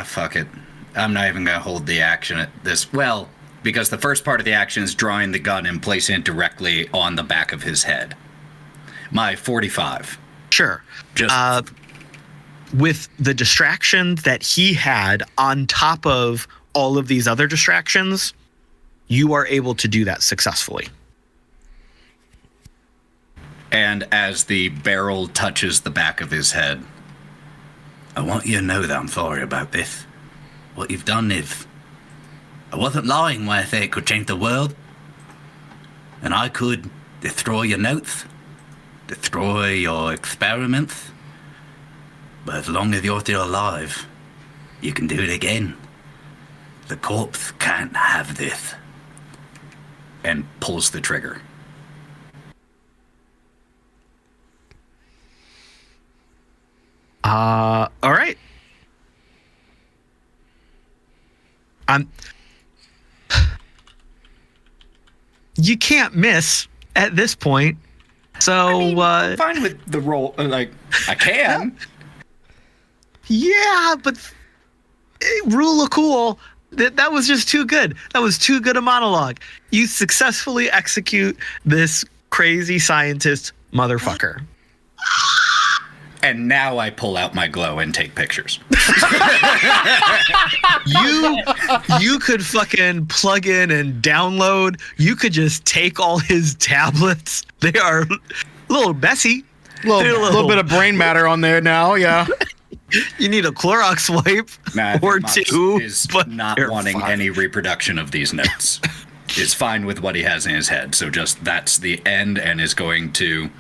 fuck it. I'm not even gonna hold the action at this. Well, because the first part of the action is drawing the gun and placing it directly on the back of his head. My 45. Sure. Just with the distraction that he had on top of all of these other distractions, you are able to do that successfully. And as the barrel touches the back of his head, I want you to know that I'm sorry about this. What you've done is... I wasn't lying when I said it could change the world. And I could destroy your notes, destroy your experiments. But as long as you're still alive, you can do it again. The corpse can't have this. and pulls the trigger. All right. You can't miss at this point. So, I'm fine with the roll. Like, I can. Yeah, but rule of cool. That was just too good. That was too good a monologue. You successfully execute this crazy scientist motherfucker. And now I pull out my glow and take pictures. You could fucking plug in and download. You could just take all his tablets. They are a little messy. A little bit of brain matter on there now, yeah. You need a Clorox wipe or Mox two. Is but not you're wanting fine. any reproduction of these notes. Is fine with what he has in his head. So just that's the end, and is going to.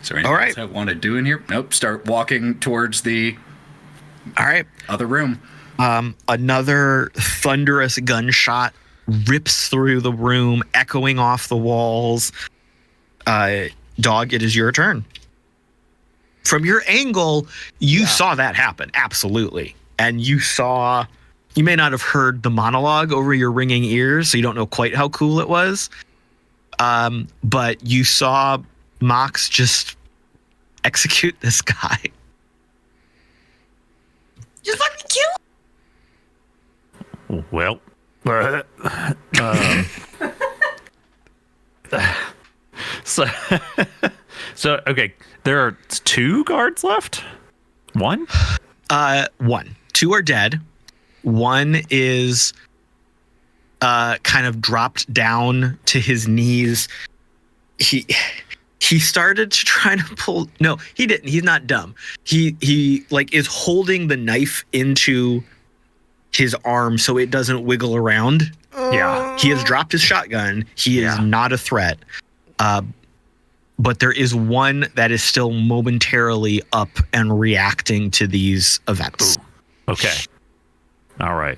Is there anything else I want to do in here? Nope. Start walking towards the. All right. Other room. Another thunderous gunshot rips through the room, echoing off the walls. Dog, it is your turn. From your angle, you saw that happen. Absolutely. And you may not have heard the monologue over your ringing ears, so you don't know quite how cool it was. But you saw Mox just execute this guy. Just let me kill. Well, so okay, there are 2 guards left. One. One. 2 are dead. One is kind of dropped down to his knees. He started to try to pull. No, he didn't. He's not dumb. He like is holding the knife into his arm so it doesn't wiggle around. Yeah. He has dropped his shotgun. He is not a threat. But there is one that is still momentarily up and reacting to these events. Ooh. Okay. All right.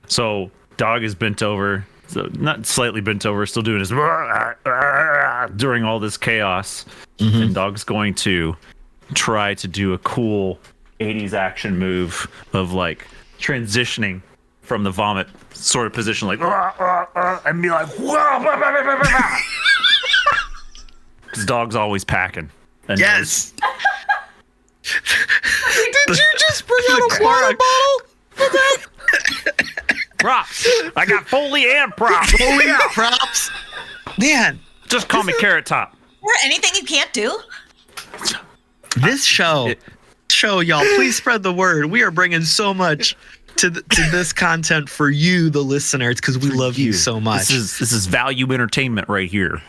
So dog is bent over. So not slightly bent over, still doing his during all this chaos. Mm-hmm. And dog's going to try to do a cool 80s action move of like transitioning from the vomit sort of position, like and be like, because dog's always packing. And Yes. Did you just bring out a water bottle for that? props. I got Foley and props. Holy props. Man, Just call me Carrot Top. Or anything you can't do? this show, y'all, please spread the word. We are bringing so much to this content for you, the listeners, because we love you so much. This is value entertainment right here.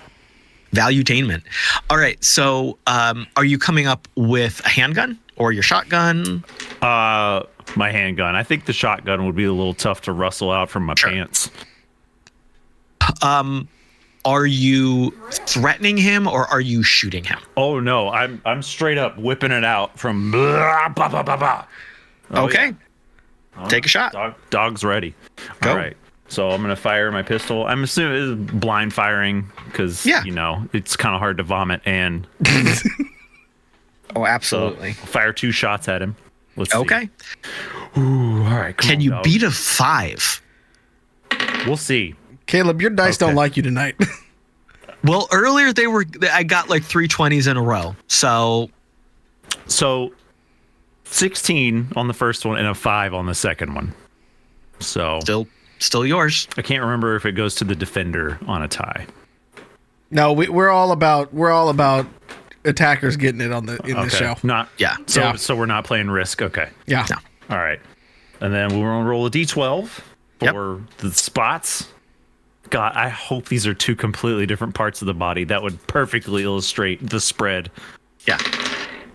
Valuetainment. All right. So, are you coming up with a handgun or your shotgun? My handgun. I think the shotgun would be a little tough to rustle out from my pants. Are you threatening him or are you shooting him? Oh no, I'm straight up whipping it out from. Blah, blah, blah, blah, blah. Oh, Okay. yeah. Take a shot. Dog's ready. Go. All right. So I'm gonna fire my pistol. I'm assuming it's blind firing because it's kind of hard to vomit and. Oh, absolutely. So fire 2 shots at him. Let's see. Okay. Ooh, all right. Can you beat a 5? We'll see. Caleb, your dice don't like you tonight. Well, earlier I got like 3 20s in a row. So 16 on the first one and a 5 on the second one. So still yours. I can't remember if it goes to the defender on a tie. No, we're all about attackers getting it in the show. So we're not playing Risk. Okay. Yeah. No. All right. And then we're gonna roll a d12 for the spots. God, I hope these are 2 completely different parts of the body. That would perfectly illustrate the spread. Yeah.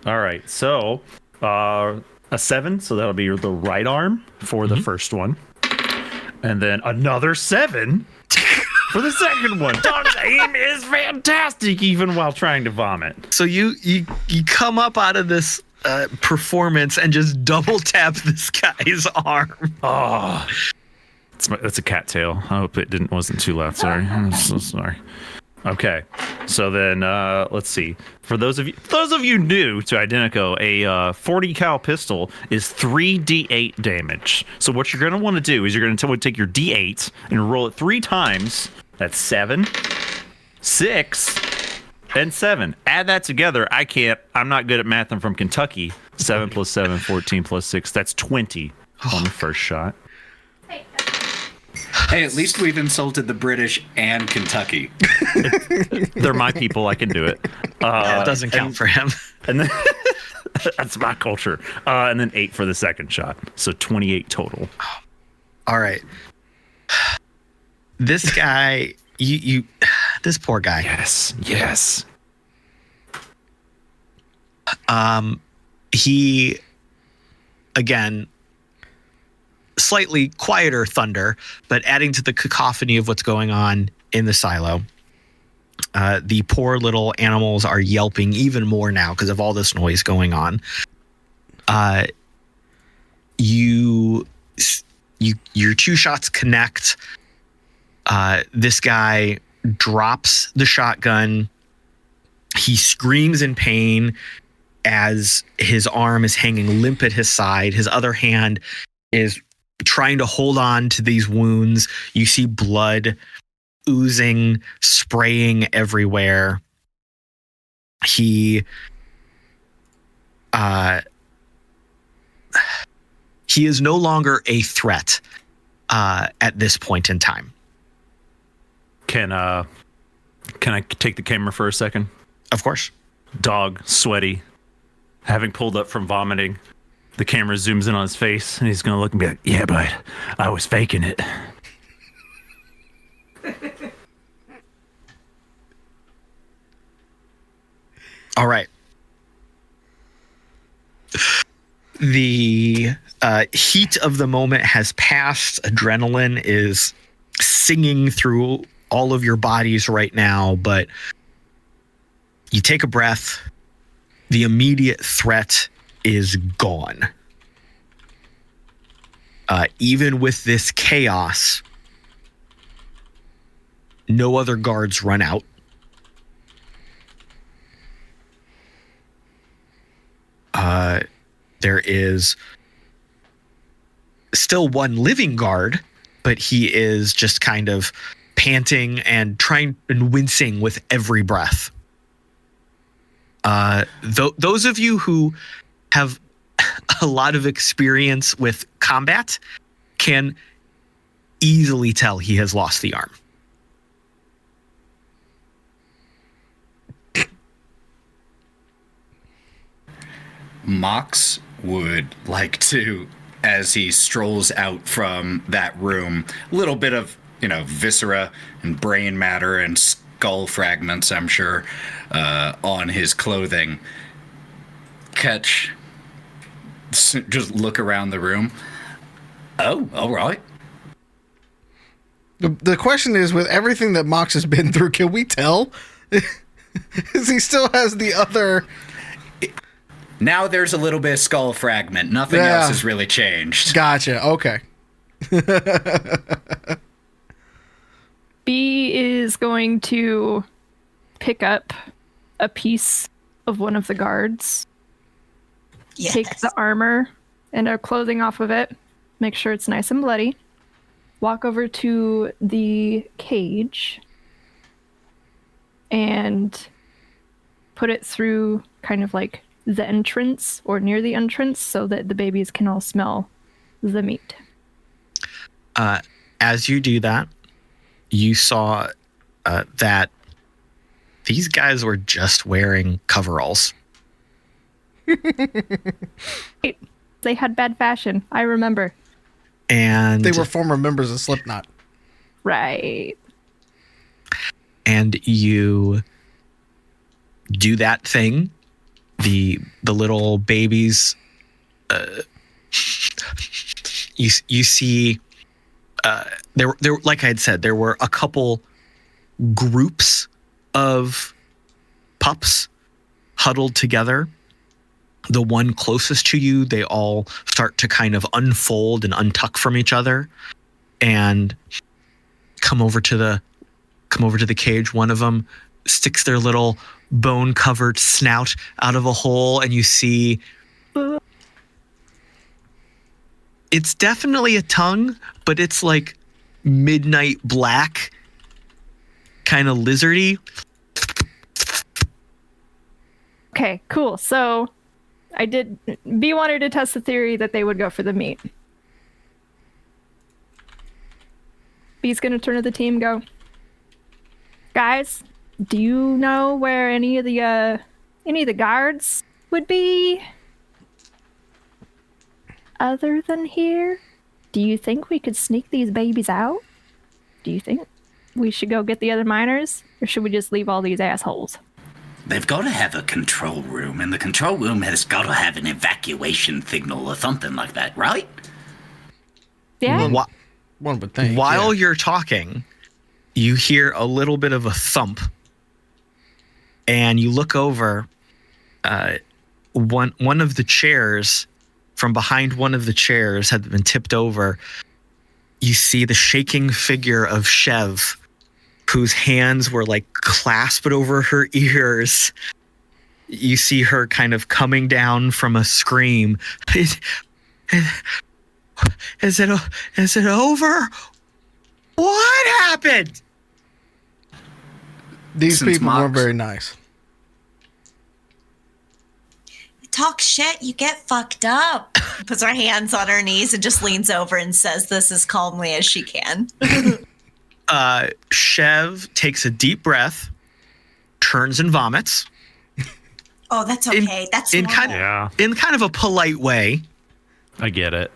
All right. So a 7, so that'll be the right arm for the first one. And then another 7 for the second one. Dog's aim is fantastic, even while trying to vomit. So you come up out of this performance and just double tap this guy's arm. Oh, that's a cattail. I hope it wasn't too loud. Sorry, I'm so sorry. Okay, so then let's see. For those of you new to Identico, a 40 cal pistol is 3d8 damage. So what you're gonna want to do is you're gonna take your d8 and roll it 3 times. That's 7, 6, and 7. Add that together. I'm not good at math. I'm from Kentucky. 7 plus 7, 14 plus 6. That's 20 on the first shot. Hey, at least we've insulted the British and Kentucky. They're my people. I can do it. It doesn't count for him. And then that's my culture. And then 8 for the second shot. So 28 total. All right. This guy, this poor guy. Yes. He, again, slightly quieter thunder, but adding to the cacophony of what's going on in the silo. The poor little animals are yelping even more now because of all this noise going on. Your 2 shots connect. This guy drops the shotgun. He screams in pain as his arm is hanging limp at his side. His other hand is trying to hold on to these wounds. You see blood oozing, spraying everywhere. He is no longer a threat at this point in time. Can I take the camera for a second? Of course. Dog, sweaty, having pulled up from vomiting. The camera zooms in on his face, and he's going to look and be like, yeah, but I was faking it. All right. The heat of the moment has passed. Adrenaline is singing through all of your bodies right now, but you take a breath. The immediate threat is gone. Even with this chaos, no other guards run out. There is still one living guard, but he is just kind of panting and trying and wincing with every breath. Those of you who have a lot of experience with combat can easily tell he has lost the arm. Mox would like to, as he strolls out from that room, a little bit of, viscera and brain matter and skull fragments, I'm sure, on his clothing. Just look around the room. Oh, all right. The question is, with everything that Mox has been through, can we tell? Because he still has the other... Now there's a little bit of skull fragment. Nothing else has really changed. Gotcha. Okay. B is going to pick up a piece of one of the guards, take the armor and our clothing off of it, make sure it's nice and bloody, walk over to the cage and put it through kind of like the entrance or near the entrance so that the babies can all smell the meat. As you do that, you saw that these guys were just wearing coveralls. They had bad fashion, I remember. And they were former members of Slipknot. Right. And you do that thing. The little babies, you see, there like I had said, there were a couple groups of pups huddled together. The one closest to you, they all start to kind of unfold and untuck from each other and come over to the cage. One of them sticks their little bone-covered snout out of a hole, and you see it's definitely a tongue, but it's like midnight black, kind of lizardy. Okay, cool. So B wanted to test the theory that they would go for the meat. B's gonna turn to the team and go, guys, do you know where any of the guards would be other than here? Do you think we could sneak these babies out? Do you think we should go get the other miners, or should we just leave all these assholes? They've got to have a control room, and the control room has got to have an evacuation signal or something like that, right? Yeah. One would think. While you're talking, you hear a little bit of a thump, and you look over. One of the chairs, from behind one of the chairs, had been tipped over. You see the shaking figure of Chev, whose hands were like clasped over her ears. You see her kind of coming down from a scream. Is it over? What happened? These Since people weren't Mox- very nice. You talk shit, you get fucked up. Puts her hands on her knees and just leans over and says this as calmly as she can. Chev takes a deep breath, turns and vomits. Oh, that's okay. That's in normal. in kind of a polite way. I get it.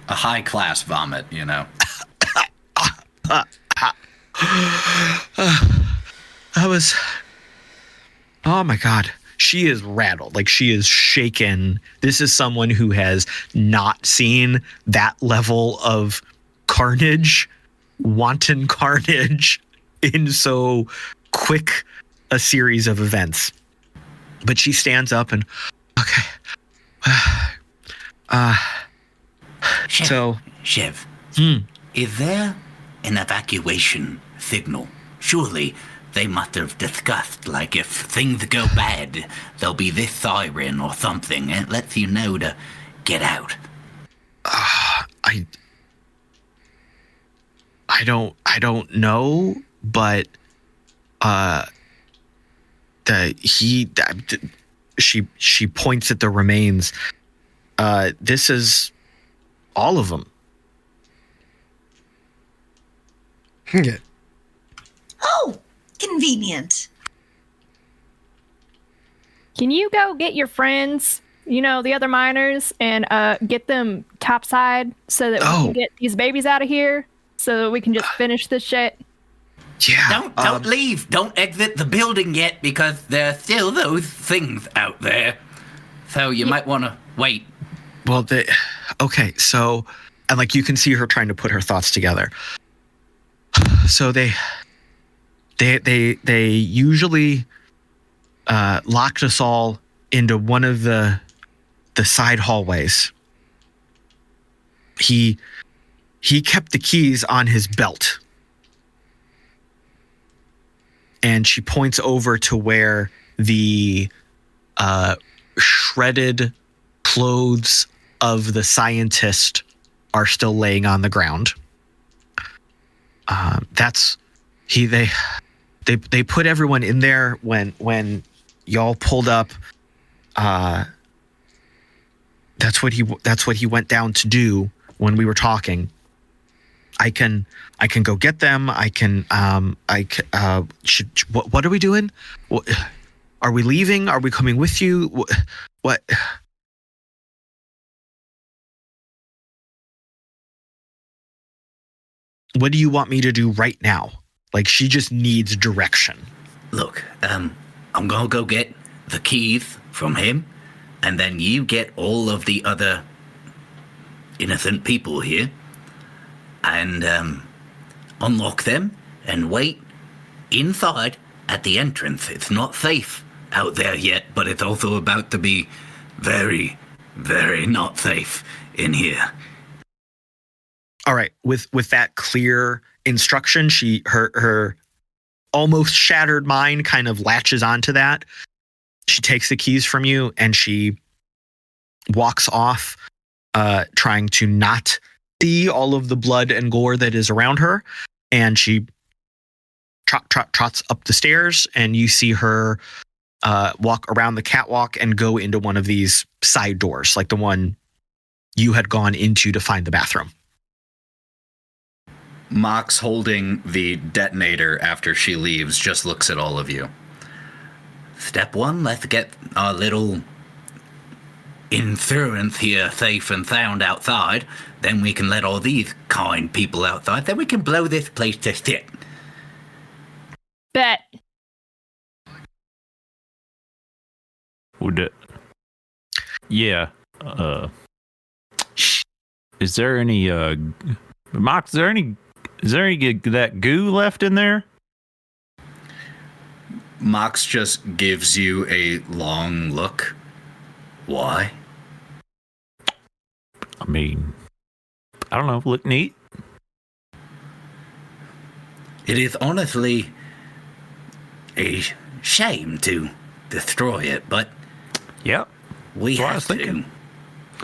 A high-class vomit, you know. Oh my God. She is rattled. Like, she is shaken. This is someone who has not seen that level of carnage, wanton carnage, in so quick a series of events. But she stands up and, okay. Chev, is there an evacuation signal? Surely they must have discussed, like, if things go bad, there'll be this siren or something. It lets you know to get out. I don't know, but she points at the remains. This is all of them. Yeah. Oh, convenient. Can you go get your friends, the other miners, and get them topside so that we can get these babies out of here, so that we can just finish this shit? Yeah. Don't leave. Don't exit the building yet because there are still those things out there. So you might want to wait. Well, okay. So, and like you can see her trying to put her thoughts together. So they usually locked us all into one of the side hallways. He kept the keys on his belt. And she points over to where the shredded clothes of the scientist are still laying on the ground. They put everyone in there when y'all pulled up. That's what he went down to do when we were talking. I can go get them. What are we doing? Are we leaving? Are we coming with you? What? What do you want me to do right now? Like, she just needs direction. Look, I'm gonna go get the keys from him, and then you get all of the other innocent people here, and unlock them, and wait inside at the entrance. It's not safe out there yet, but it's also about to be very, very not safe in here. All right, with that clear instruction, her almost shattered mind kind of latches onto that. She takes the keys from you and she walks off, trying to not see all of the blood and gore that is around her. And she trots up the stairs, and you see her walk around the catwalk and go into one of these side doors, like the one you had gone into to find the bathroom. Mox, holding the detonator after she leaves, just looks at all of you. Step one, let's get our little insurance here safe and sound outside. Then we can let all these kind people outside. Then we can blow this place to shit. Bet. Would it? Yeah. Is there any Mox, is there any that goo left in there? Mox just gives you a long look. Why? I mean, I don't know. Look neat. It is honestly a shame to destroy it, but Yep. we That's what I have was to. thinking.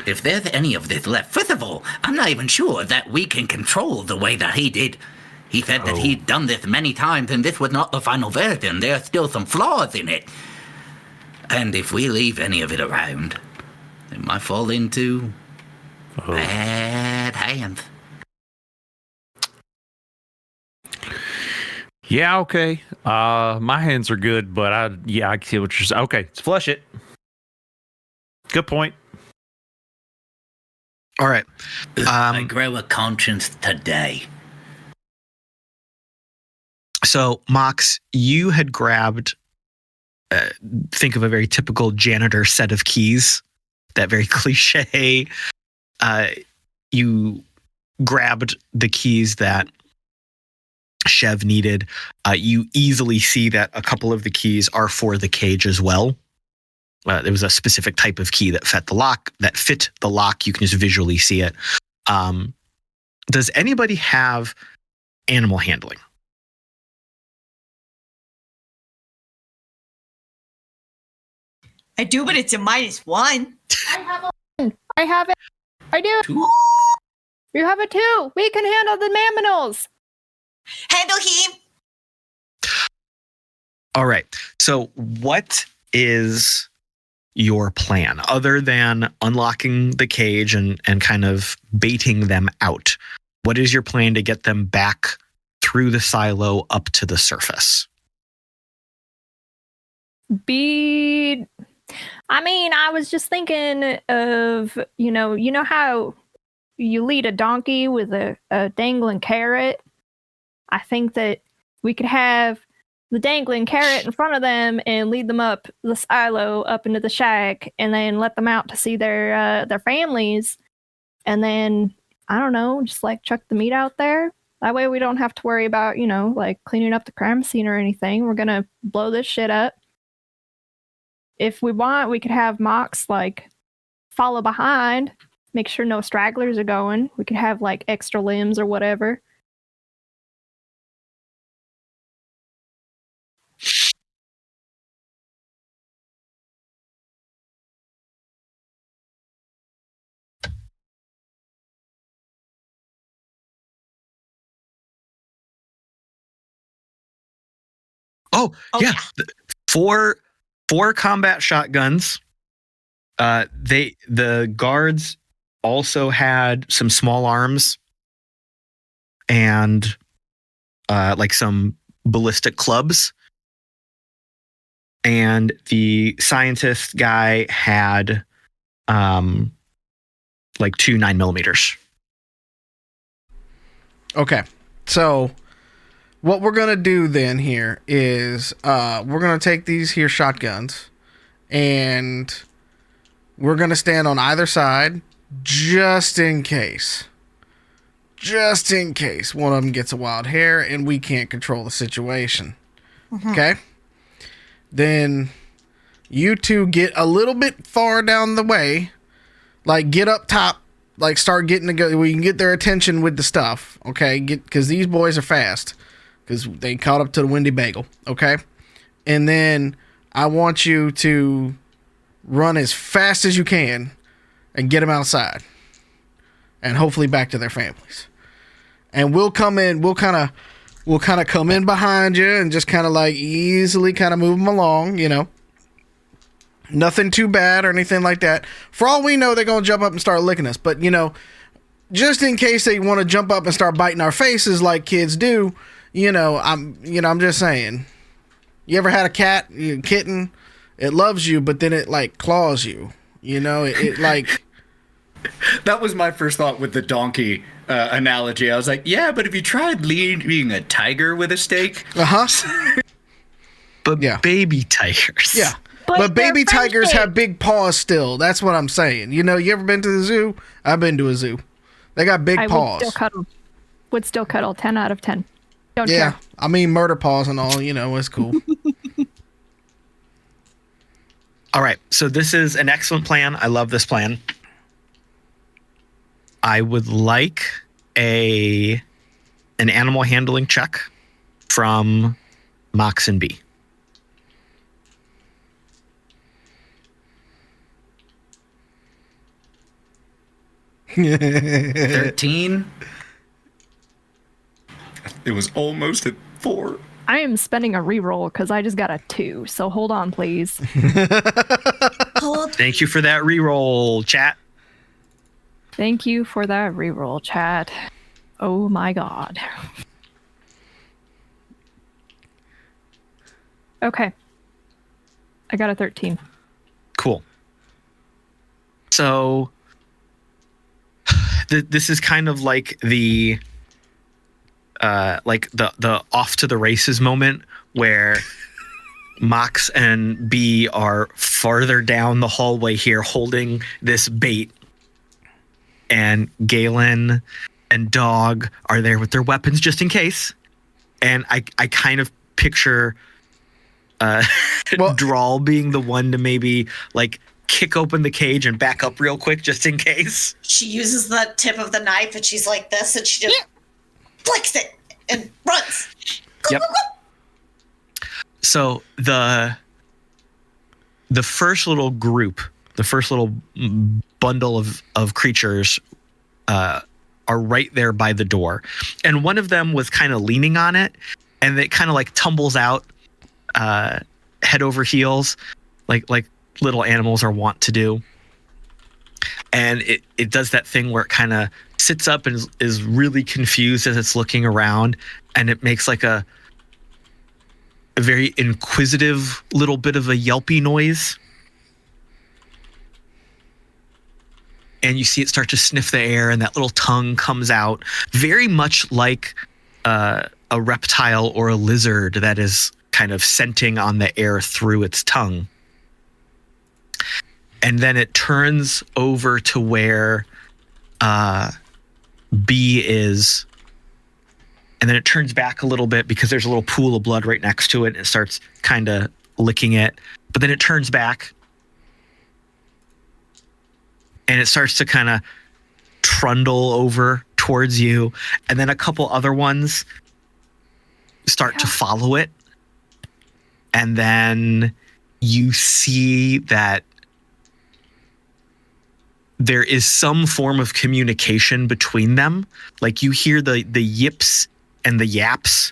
If there's any of this left, first of all, I'm not even sure that we can control the way that he did. He said that he'd done this many times, and this was not the final version. There are still some flaws in it. And if we leave any of it around, it might fall into bad hands. Yeah, okay. My hands are good, but I can see what you're saying. Okay, let's flush it. Good point. All right. I grow a conscience today. So, Mox, you had grabbed, think of a very typical janitor set of keys, that very cliche. You grabbed the keys that Chev needed. You easily see that a couple of the keys are for the cage as well. There was a specific type of key that fit the lock. You can just visually see it. Does anybody have animal handling? I do, but it's a -1. I have it. I do. Two. You have it too. We can handle the mammals. Handle him. All right. So what is your plan other than unlocking the cage and kind of baiting them out? What is your plan to get them back through the silo up to the surface? I was just thinking of, you know how you lead a donkey with a dangling carrot? I think that we could have the dangling carrot in front of them and lead them up the silo up into the shack, and then let them out to see their families, and then I don't know, just like chuck the meat out there. That way we don't have to worry about, like cleaning up the crime scene or anything. We're gonna blow this shit up. If we want, we could have Mox like follow behind, make sure no stragglers are going. We could have like extra limbs or whatever. Oh, Oh, yeah. yeah. Four combat shotguns. The guards also had some small arms and like some ballistic clubs. And the scientist guy had like 2 9mm. Okay, so what we're gonna do then here is we're gonna take these here shotguns and we're gonna stand on either side just in case one of them gets a wild hair and we can't control the situation. Okay, then you two get a little bit far down the way, like get up top, like start getting to go. We can get their attention with the stuff. Okay, because these boys are fast. Because they caught up to the Windy Bagel, okay? And then I want you to run as fast as you can and get them outside. And hopefully back to their families. And we'll come in, we'll kind of come in behind you and just kind of like easily kind of move them along, Nothing too bad or anything like that. For all we know, they're going to jump up and start licking us. But, just in case they want to jump up and start biting our faces like kids do, I'm just saying. You ever had a kitten? It loves you, but then it like claws you. It like. That was my first thought with the donkey analogy. I was like, yeah, but have you tried leading a tiger with a stake? But Yeah. baby tigers. Yeah. they're But baby tigers friendly. have big paws still. That's what I'm saying. You ever been to the zoo? I've been to a zoo. They got big I paws. would still cuddle 10 out of 10. Don't Yeah. care. I mean, murder paws and all, it's cool. All right. So this is an excellent plan. I love this plan. I would like an animal handling check from Mox and B. $13. It was almost at 4. I am spending a reroll because I just got a 2. So hold on, please. Thank you for that reroll, chat. Thank you for that reroll, chat. Oh my god. Okay. I got a 13. Cool. So this is kind of like the off to the races moment where Mox and B are farther down the hallway here holding this bait, and Galen and Dog are there with their weapons just in case. And I kind of picture Drall being the one to maybe like kick open the cage and back up real quick just in case. She uses the tip of the knife and she's like this and she just flicks it and runs. Go, Yep. go, go. So the first little group, the first little bundle of creatures are right there by the door. And one of them was kind of leaning on it, and it kind of like tumbles out head over heels like little animals are wont to do. And it does that thing where it kind of sits up and is really confused as it's looking around, and it makes like a very inquisitive little bit of a yelpy noise. And you see it start to sniff the air, and that little tongue comes out, very much like a a reptile or a lizard that is kind of scenting on the air through its tongue. And then it turns over to where B is. And then it turns back a little bit because there's a little pool of blood right next to it. And it starts kind of licking it. But then it turns back. And it starts to kind of trundle over towards you. And then a couple other ones start to follow it. And then you see that there is some form of communication between them. Like you hear the yips and the yaps,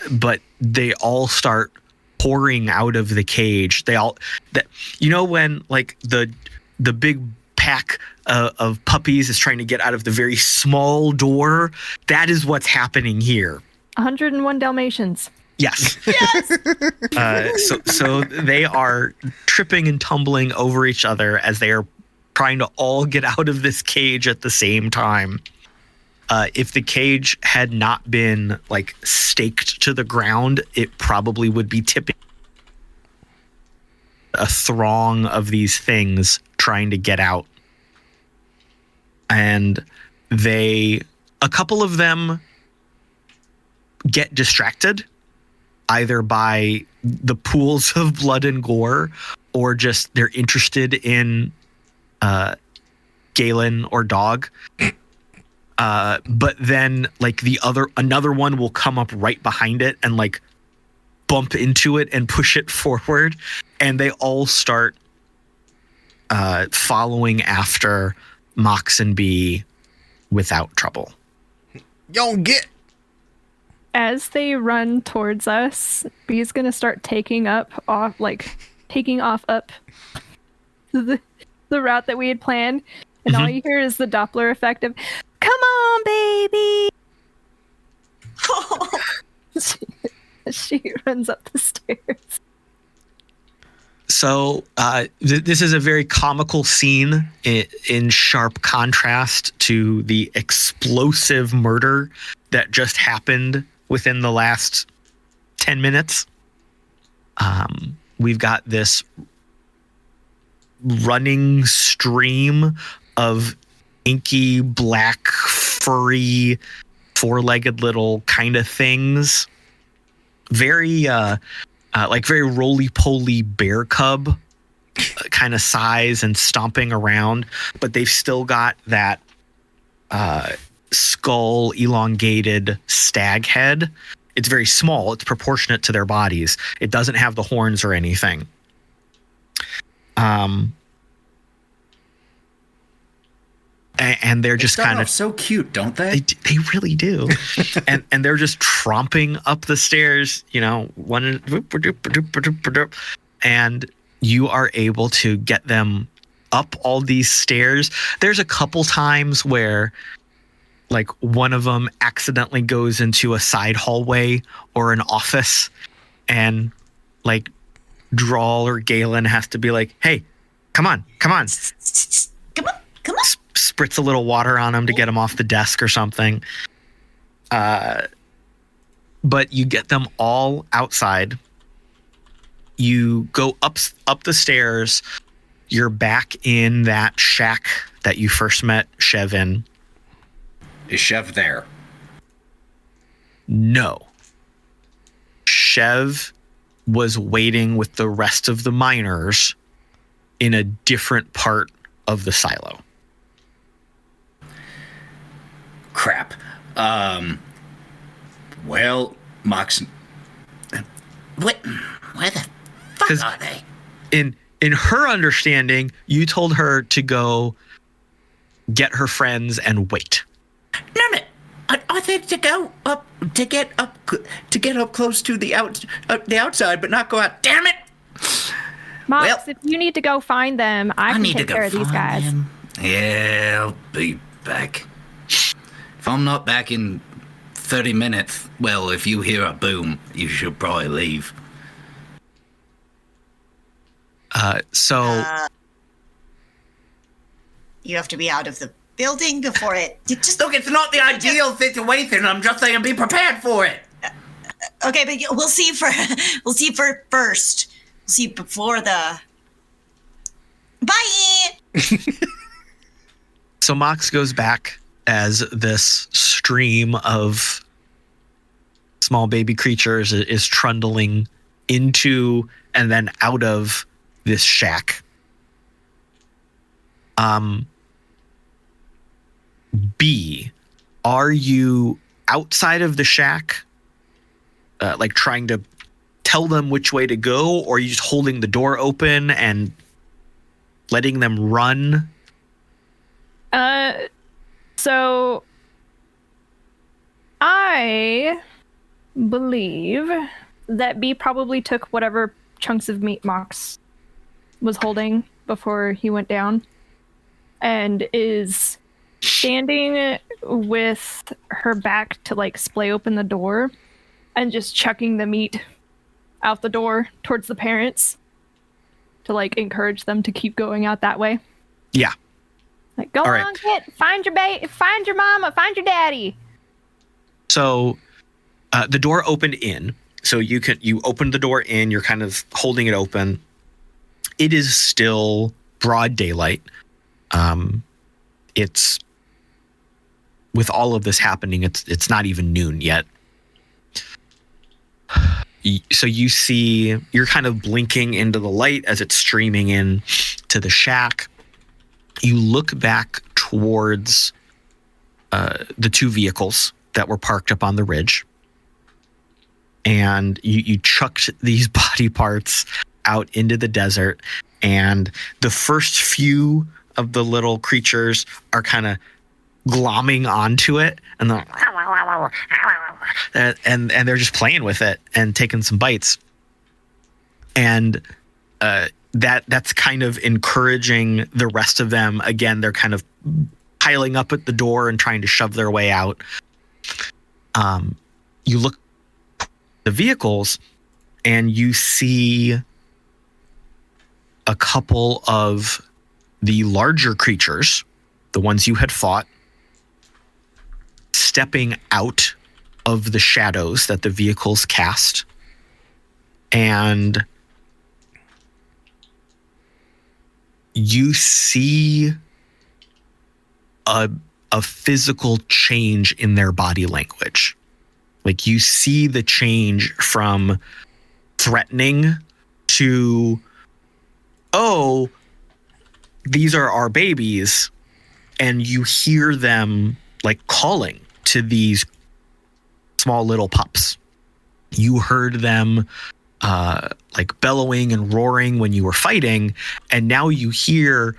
but they all start pouring out of the cage. When like the big pack of puppies is trying to get out of the very small door, that is what's happening here. 101 Dalmatians. Yes. So they are tripping and tumbling over each other as they are trying to all get out of this cage at the same time. If the cage had not been like staked to the ground, it probably would be tipping. A throng of these things trying to get out. And a couple of them get distracted either by the pools of blood and gore or just they're interested in Galen or Dog. But then like another one will come up right behind it and like bump into it and push it forward. And they all start following after Mox and B without trouble. Yo, get. As they run towards us, B's gonna start taking off up the route that we had planned, and all you hear is the Doppler effect of "Come on, baby!" She runs up the stairs. So this is a very comical scene in sharp contrast to the explosive murder that just happened within the last 10 minutes. We've got this running stream of inky, black, furry, four-legged little kind of things. Very roly-poly bear cub kind of size and stomping around, but they've still got that skull elongated stag head. It's very small. It's proportionate to their bodies. It doesn't have the horns or anything. And they're just kind of so cute, don't they? They really do. and they're just tromping up the stairs, and you are able to get them up all these stairs. There's a couple times where like one of them accidentally goes into a side hallway or an office, and like Drall or Galen has to be like, "Hey, come on. Come on. Spritz a little water on him to get him off the desk or something. But you get them all outside. You go up the stairs. You're back in that shack that you first met Chev in. Is Chev there? No. Chev was waiting with the rest of the miners in a different part of the silo. Crap. Well, Mox... Where the fuck are they? In her understanding, you told her to go get her friends and wait. No. I said to go up, to get up close to the outside, but not go out. Damn it! Mox, if you need to go find them, I can need take to care go of these find guys. them. Yeah, I'll be back. If I'm not back in 30 minutes, well, if you hear a boom, you should probably leave. You have to be out of the building before it. Look, it's not the ideal situation. I'm just saying be prepared for it. Okay, but we'll see for first. We'll see before the. Bye. So Mox goes back as this stream of small baby creatures is trundling into and then out of this shack. B, are you outside of the shack, like trying to tell them which way to go, or are you just holding the door open and letting them run? So I believe that B probably took whatever chunks of meat Mox was holding before he went down and is standing with her back to like splay open the door and just chucking the meat out the door towards the parents to like encourage them to keep going out that way. Yeah. Like, go All on, right. kid. Find your mama, find your daddy. So the door opened in. So you opened the door in, you're kind of holding it open. It is still broad daylight. It's with all of this happening, it's not even noon yet. So you see, you're kind of blinking into the light as it's streaming in to the shack. You look back towards the two vehicles that were parked up on the ridge. And you chucked these body parts out into the desert. And the first few of the little creatures are kind of glomming onto it. And and they're just playing with it and taking some bites. And that's kind of encouraging the rest of them. Again, they're kind of piling up at the door and trying to shove their way out. You look at the vehicles and you see a couple of the larger creatures, the ones you had fought, stepping out of the shadows that the vehicles cast. And you see a physical change in their body language. Like you see the change from threatening to, oh, these are our babies. And you hear them like calling to these small little pups. You heard them like bellowing and roaring when you were fighting. And now you hear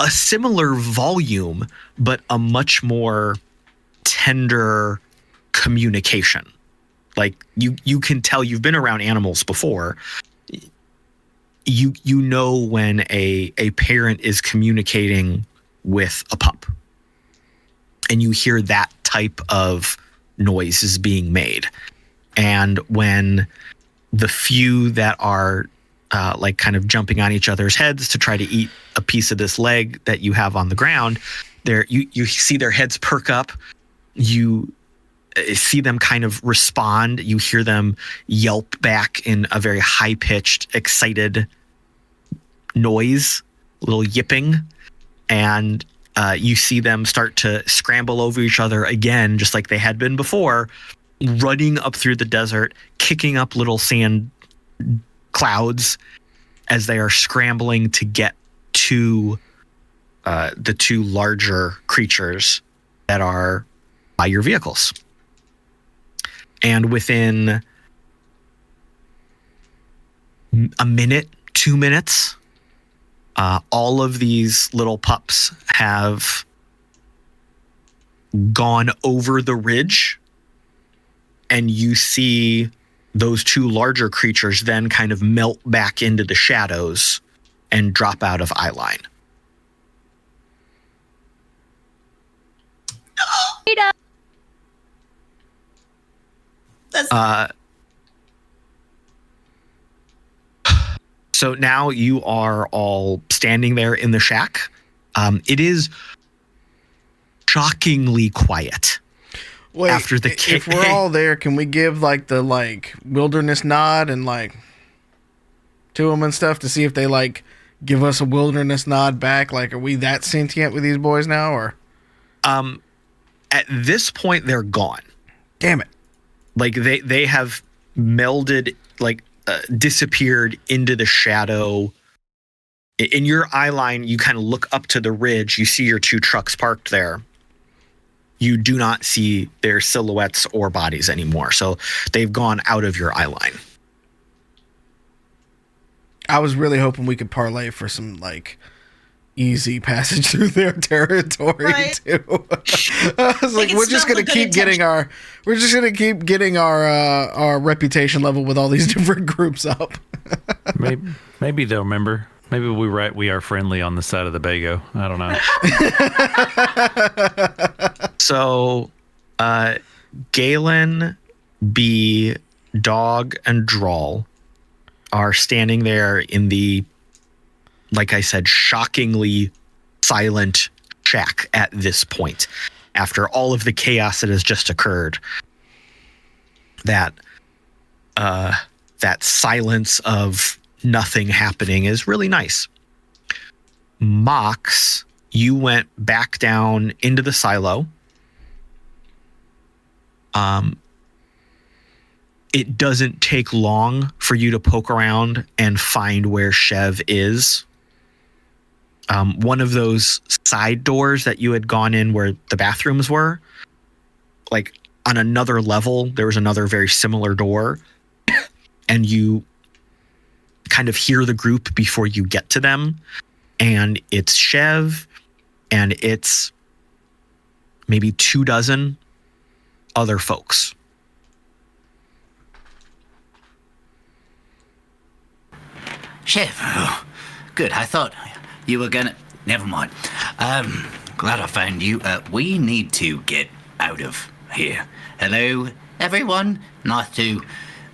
a similar volume, but a much more tender communication. Like you can tell, you've been around animals before. You know when a parent is communicating with a pup, and you hear that type of noise is being made. And when the few that are like kind of jumping on each other's heads to try to eat a piece of this leg that you have on the ground, there you see their heads perk up. You see them kind of respond. You hear them yelp back in a very high-pitched, excited noise, a little yipping. And you see them start to scramble over each other again, just like they had been before, running up through the desert, kicking up little sand clouds as they are scrambling to get to the two larger creatures that are by your vehicles. And within a minute, 2 minutes, all of these little pups have gone over the ridge, and you see those two larger creatures then kind of melt back into the shadows and drop out of eyeline. So now you are all standing there in the shack. It is shockingly quiet. Wait, after the if we're all there, can we give like the wilderness nod and to them and stuff to see if they give us a wilderness nod back? Like, are we that sentient with these boys now, or? At this point, they're gone. Damn it! Like they have melded, disappeared into the shadow. In your eye line, you kind of look up to the ridge. You see your two trucks parked there. You do not see their silhouettes or bodies anymore. So they've gone out of your eye line. I was really hoping we could parlay for some easy passage through their territory too. I was like, we're just gonna keep getting our reputation level with all these different groups up. Maybe they'll remember. Maybe we are friendly on the side of the Bago. I don't know. So, Galen, B, Dog, and Drall are standing there in the, like I said, shockingly silent shack at this point. After all of the chaos that has just occurred, that silence of nothing happening is really nice. Mox, you went back down into the silo. It doesn't take long for you to poke around and find where Chev is. One of those side doors that you had gone in where the bathrooms were, on another level, there was another very similar door, and you kind of hear the group before you get to them, and it's Chev, and it's maybe 24 other folks. Chef, good. I thought you were gonna... Never mind. Glad I found you. We need to get out of here. Hello, everyone. Nice to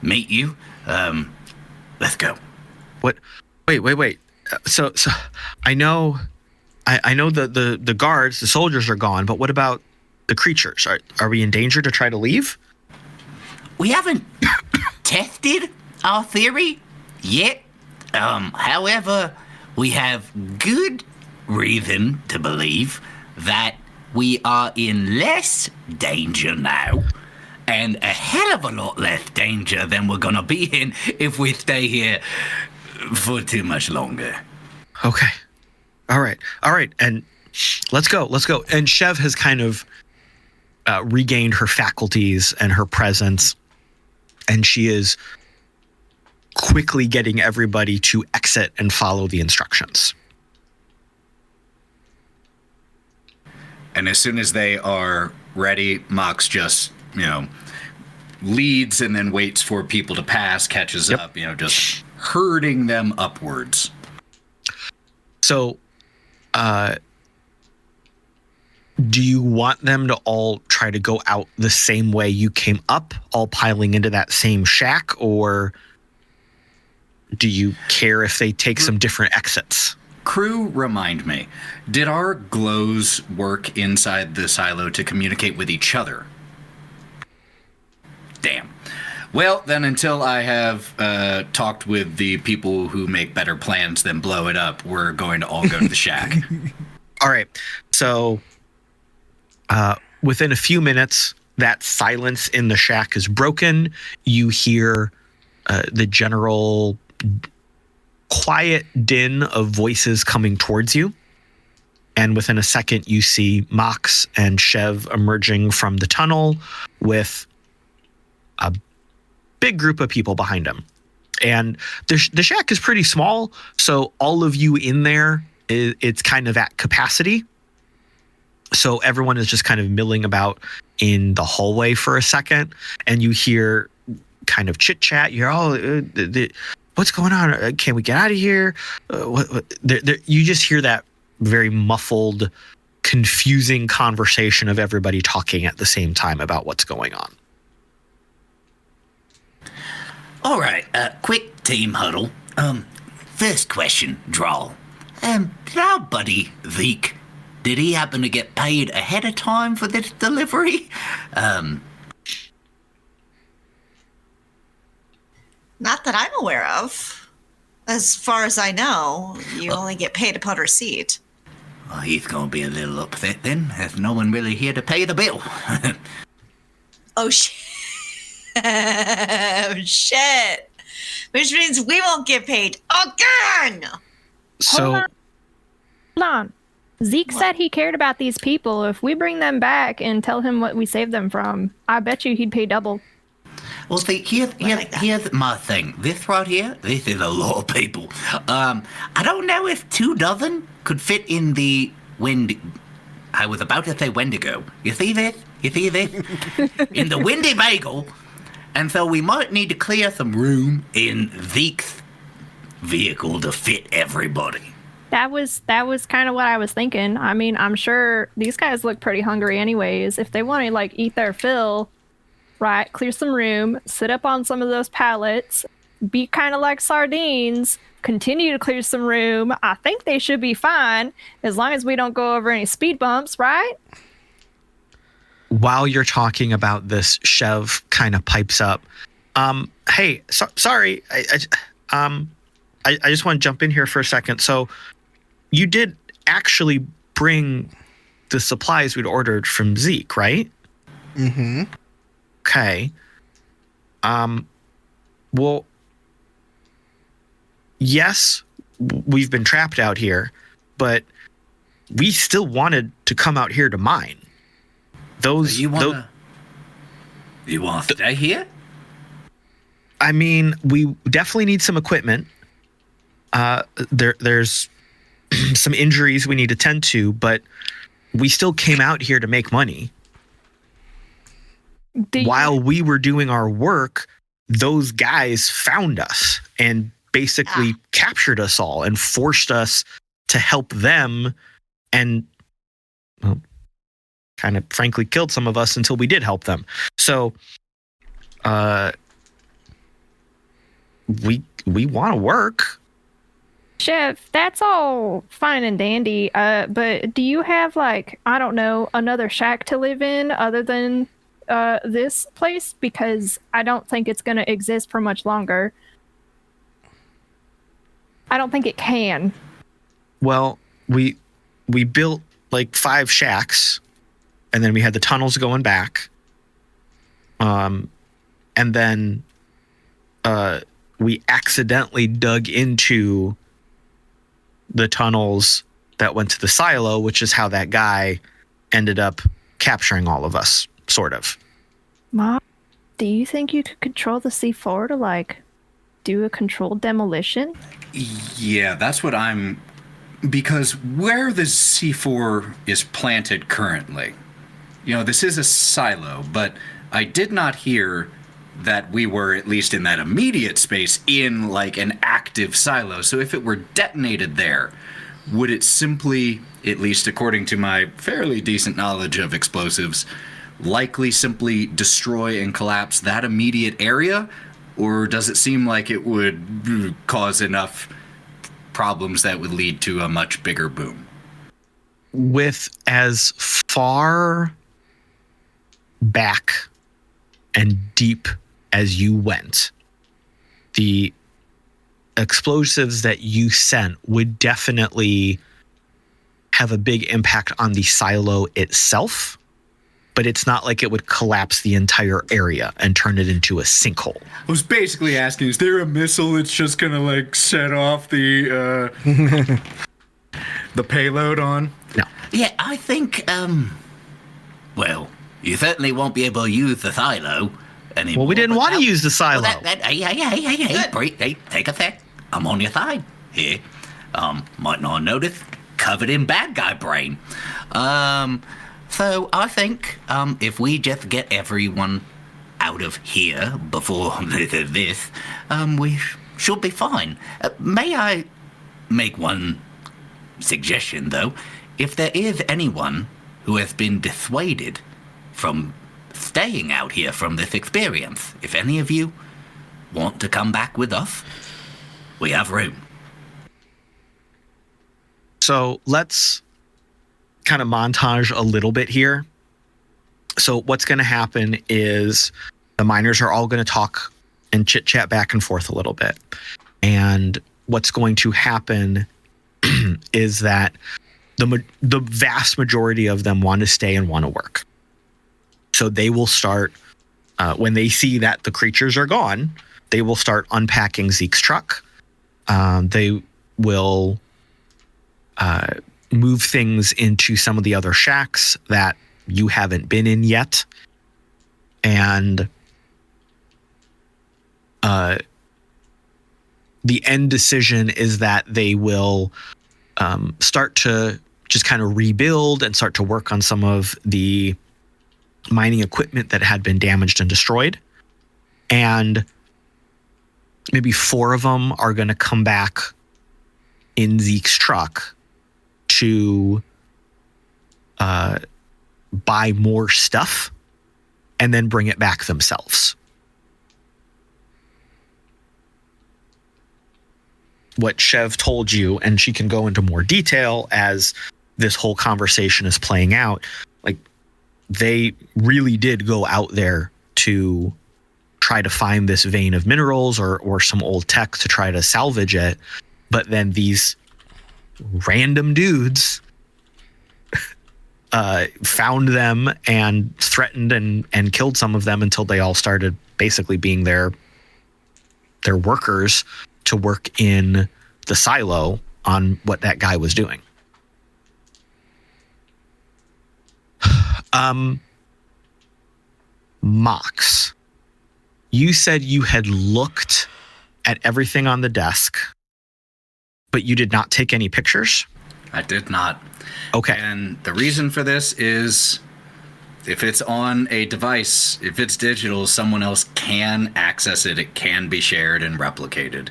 meet you. Let's go. What? Wait. So I know the guards, the soldiers are gone, but what about the creatures? Are we in danger to try to leave? We haven't tested our theory yet. However, we have good reason to believe that we are in less danger now, and a hell of a lot less danger than we're gonna be in if we stay here for too much longer. Okay. All right. And let's go. And Chev has kind of regained her faculties and her presence, and she is quickly getting everybody to exit and follow the instructions. And as soon as they are ready, Mox just, leads and then waits for people to pass, catches up, just herding them upwards. So, do you want them to all try to go out the same way you came up, all piling into that same shack, or do you care if they take some different exits? Crew, remind me, did our glows work inside the silo to communicate with each other? Damn. Well, then until I have talked with the people who make better plans than blow it up, we're going to all go to the shack. All right. So within a few minutes, that silence in the shack is broken. You hear the general quiet din of voices coming towards you. And within a second, you see Mox and Chev emerging from the tunnel with a big group of people behind him. And the shack is pretty small, so all of you in there, it's kind of at capacity. So everyone is just kind of milling about in the hallway for a second, and you hear kind of chit chat. You're what's going on? Can we get out of here? You just hear that very muffled, confusing conversation of everybody talking at the same time about what's going on. All right, quick team huddle. First question, Drall. Did our buddy Zeke Did he happen to get paid ahead of time for this delivery? Not that I'm aware of. As far as I know, you only get paid upon receipt. Well, he's going to be a little upset then. There's no one really here to pay the bill. Oh, shit. Oh, shit. Which means we won't get paid again. So, Hold on. Zeke said he cared about these people. If we bring them back and tell him what we saved them from, I bet you he'd pay double. Well, see, here's my thing. This right here, this is a lot of people. I don't know if 24 could fit in the I was about to say Wendigo. You see this? In the Windy Bagel. And so we might need to clear some room in Zeke's vehicle to fit everybody. That was kind of what I was thinking. I mean, I'm sure these guys look pretty hungry anyways. If they want to like eat their fill, right, clear some room, sit up on some of those pallets, be kind of like sardines, continue to clear some room, I think they should be fine as long as we don't go over any speed bumps, right? while you're talking about this, Chev kind of pipes up. Hey, sorry. I just want to jump in here for a second. So you did actually bring the supplies we'd ordered from Zeke, right? Mm-hmm. Okay. Well, yes, we've been trapped out here, but we still wanted to come out here to mine. You want to stay here? I mean, we definitely need some equipment. There's some injuries we need to tend to, but we still came out here to make money. While we were doing our work, those guys found us and basically captured us all and forced us to help them, and well, kind of frankly killed some of us until we did help them. So we want to work. Chef, that's all fine and dandy, but do you have, like, I don't know, another shack to live in other than this place? Because I don't think it's going to exist for much longer. I don't think it can. Well, we built like 5 shacks, and then we had the tunnels going back. And then we accidentally dug into the tunnels that went to the silo, which is how that guy ended up capturing all of us, sort of. Mom, do you think you could control the C4 to, like, do a controlled demolition? Yeah, that's what I'm... Because where the C4 is planted currently, this is a silo, but I did not hear that we were, at least in that immediate space, in, like, an active silo. So if it were detonated there, would it simply, at least according to my fairly decent knowledge of explosives, likely simply destroy and collapse that immediate area? Or does it seem like it would cause enough problems that would lead to a much bigger boom? With as far back and deep as you went, the explosives that you sent would definitely have a big impact on the silo itself, but it's not like it would collapse the entire area and turn it into a sinkhole. I was basically asking, is there a missile that's just gonna, like, set off the the payload on? No. Yeah, I think, well, you certainly won't be able to use the silo anymore. Well, we didn't want to use the silo. Hey, take a sec. I'm on your side here. Might not notice, covered in bad guy brain. So I think if we just get everyone out of here before this, we should be fine. May I make one suggestion, though? If there is anyone who has been dissuaded from staying out here from this experience, if any of you want to come back with us, we have room. So let's kind of montage a little bit here. So what's going to happen is the miners are all going to talk and chit chat back and forth a little bit. And what's going to happen is that the vast majority of them want to stay and want to work. So they will start, when they see that the creatures are gone, they will start unpacking Zeke's truck. They will move things into some of the other shacks that you haven't been in yet. And the end decision is that they will start to just kind of rebuild and start to work on some of the mining equipment that had been damaged and destroyed. And maybe 4 of them are going to come back in Zeke's truck to buy more stuff and then bring it back themselves. What Chev told you, and she can go into more detail as this whole conversation is playing out, like they really did go out there to try to find this vein of minerals or some old tech to try to salvage it. But then these random dudes found them and threatened and killed some of them until they all started basically being their workers to work in the silo on what that guy was doing. Mox, you said you had looked at everything on the desk, but you did not take any pictures? I did not. Okay. And the reason for this is if it's on a device, if it's digital, someone else can access it. It can be shared and replicated.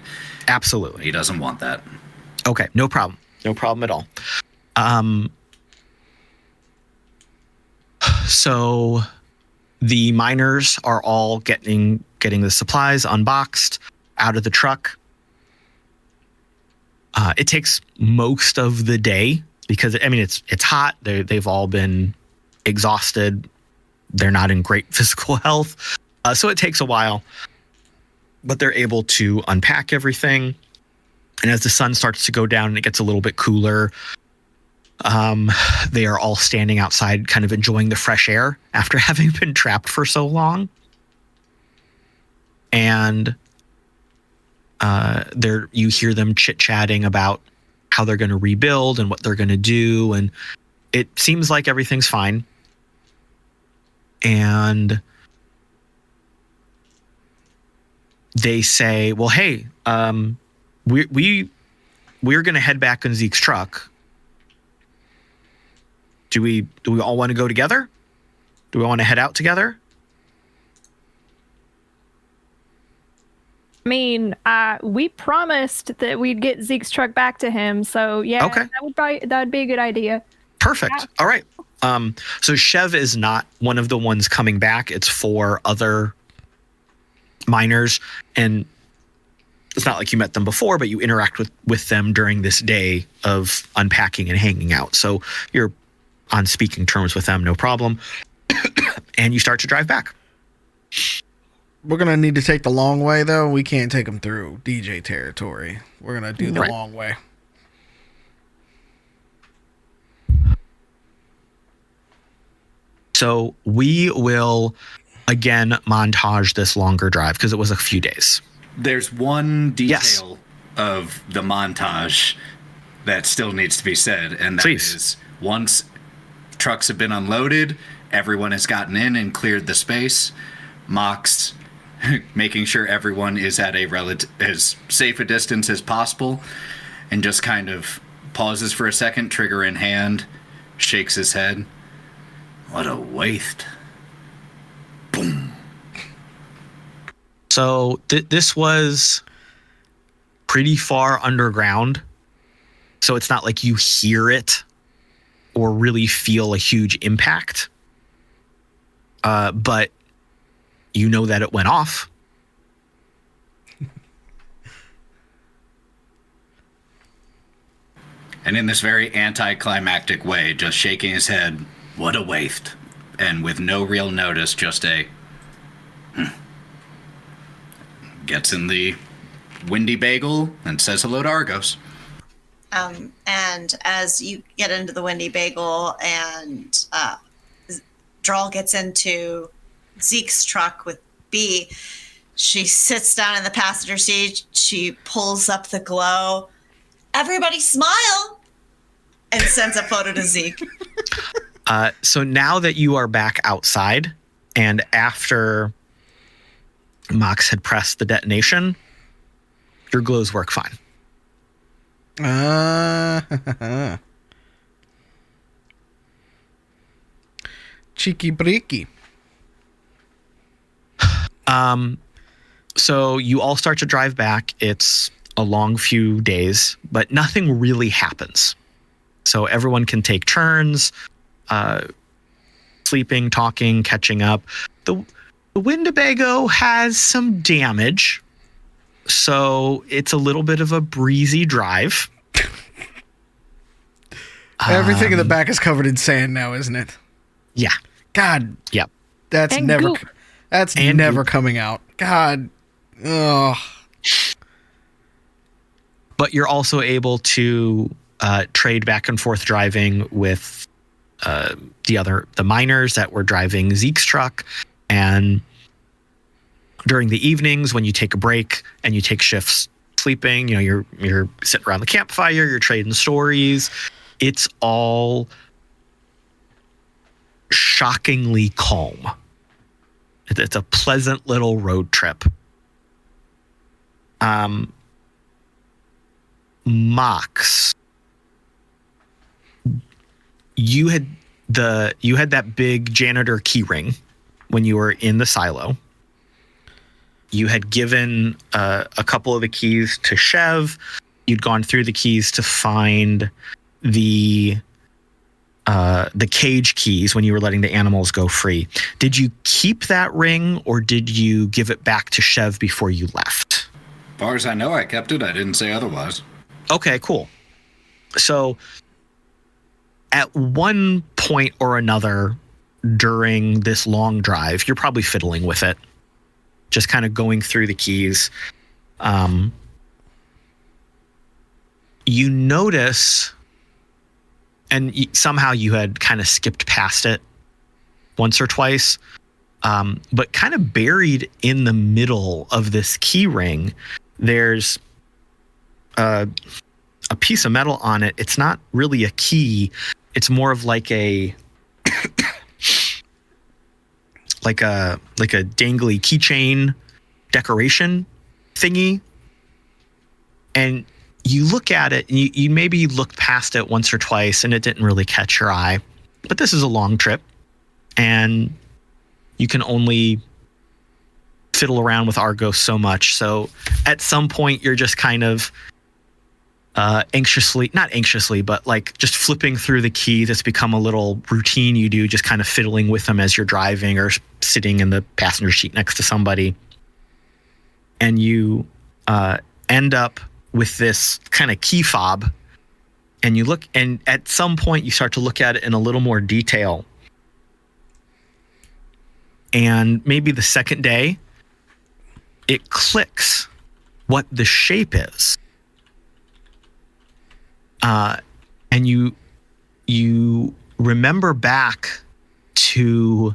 Absolutely. He doesn't want that. Okay, no problem. No problem at all. So the miners are all getting the supplies unboxed out of the truck. It takes most of the day because it's hot. They've all been exhausted. They're not in great physical health. So it takes a while, but they're able to unpack everything. And as the sun starts to go down and it gets a little bit cooler, they are all standing outside kind of enjoying the fresh air after having been trapped for so long. And you hear them chit-chatting about how they're going to rebuild and what they're going to do. And it seems like everything's fine. And they say, well, hey, we're going to head back in Zeke's truck. Do we all want to go together? Do we want to head out together? I mean, we promised that we'd get Zeke's truck back to him, so yeah, Okay. that'd be a good idea. Perfect. Yeah. All right. So Chev is not one of the ones coming back. It's 4 other miners, and it's not like you met them before, but you interact with them during this day of unpacking and hanging out. So you're on speaking terms with them, no problem. And you start to drive back. We're going to need to take the long way, though. We can't take them through DJ territory. We're going to do the Right. long way. So we will, again, montage this longer drive because it was a few days. There's one detail Yes. of the montage that still needs to be said, and that Please. is once trucks have been unloaded, everyone has gotten in and cleared the space. Mox making sure everyone is at as safe a distance as possible, and just kind of pauses for a second, trigger in hand, shakes his head. What a waste. Boom. So this was pretty far underground. So it's not like you hear it or really feel a huge impact. But you know that it went off. And in this very anticlimactic way, just shaking his head, what a waste. And with no real notice, just a... Gets in the windy bagel and says hello to Argos. And as you get into the windy bagel and Drall gets into Zeke's truck with B, she sits down in the passenger seat. She pulls up the glow. Everybody smile! And sends a photo to Zeke. So now that you are back outside, and after Mox had pressed the detonation, your glows work fine. Cheeky breaky. So you all start to drive back. It's a long few days, but nothing really happens. So everyone can take turns, sleeping, talking, catching up. The Winnebago has some damage, so it's a little bit of a breezy drive. Everything in the back is covered in sand now, isn't it? Yeah. God. Yep. That's And never. goop. That's And never goop. coming out. God. Ugh. But you're also able to trade back and forth driving with the miners that were driving Zeke's truck. And during the evenings, when you take a break and you take shifts sleeping, you're sitting around the campfire, you're trading stories. It's all shockingly calm. It's a pleasant little road trip. Mox, you had that big janitor key ring when you were in the silo. You had given a couple of the keys to Chev. You'd gone through the keys to find the cage keys when you were letting the animals go free. Did you keep that ring, or did you give it back to Chev before you left? As far as I know, I kept it. I didn't say otherwise. Okay, cool. So at one point or another during this long drive, you're probably fiddling with it, just kind of going through the keys. You notice, and somehow you had kind of skipped past it once or twice, but kind of buried in the middle of this key ring, there's a piece of metal on it. It's not really a key. It's more of like a like a dangly keychain decoration thingy. And you look at it, and you maybe looked past it once or twice, and it didn't really catch your eye. But this is a long trip, and you can only fiddle around with Argos so much. So at some point, you're just kind of not anxiously, but like just flipping through the keys. It's become a little routine you do, just kind of fiddling with them as you're driving or sitting in the passenger seat next to somebody. And you end up with this kind of key fob, and you look, and at some point you start to look at it in a little more detail. And maybe the second day, it clicks what the shape is. And you remember back to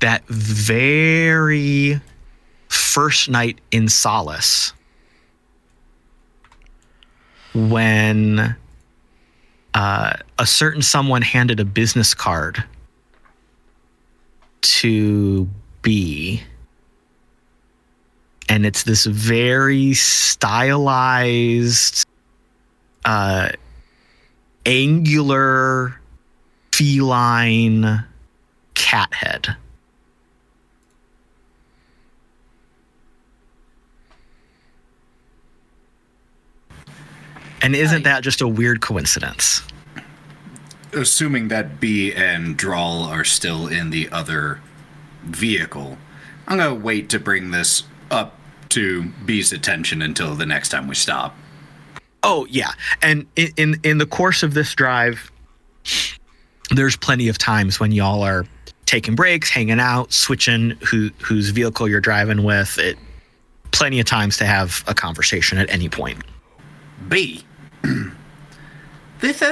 that very first night in Solace, when a certain someone handed a business card to B, and it's this very stylized, angular, feline cat head. And isn't that just a weird coincidence? Assuming that B and Drall are still in the other vehicle, I'm going to wait to bring this up to B's attention until the next time we stop. Oh yeah, and in the course of this drive, there's plenty of times when y'all are taking breaks, hanging out, switching whose vehicle you're driving with. Plenty of times to have a conversation at any point. B. This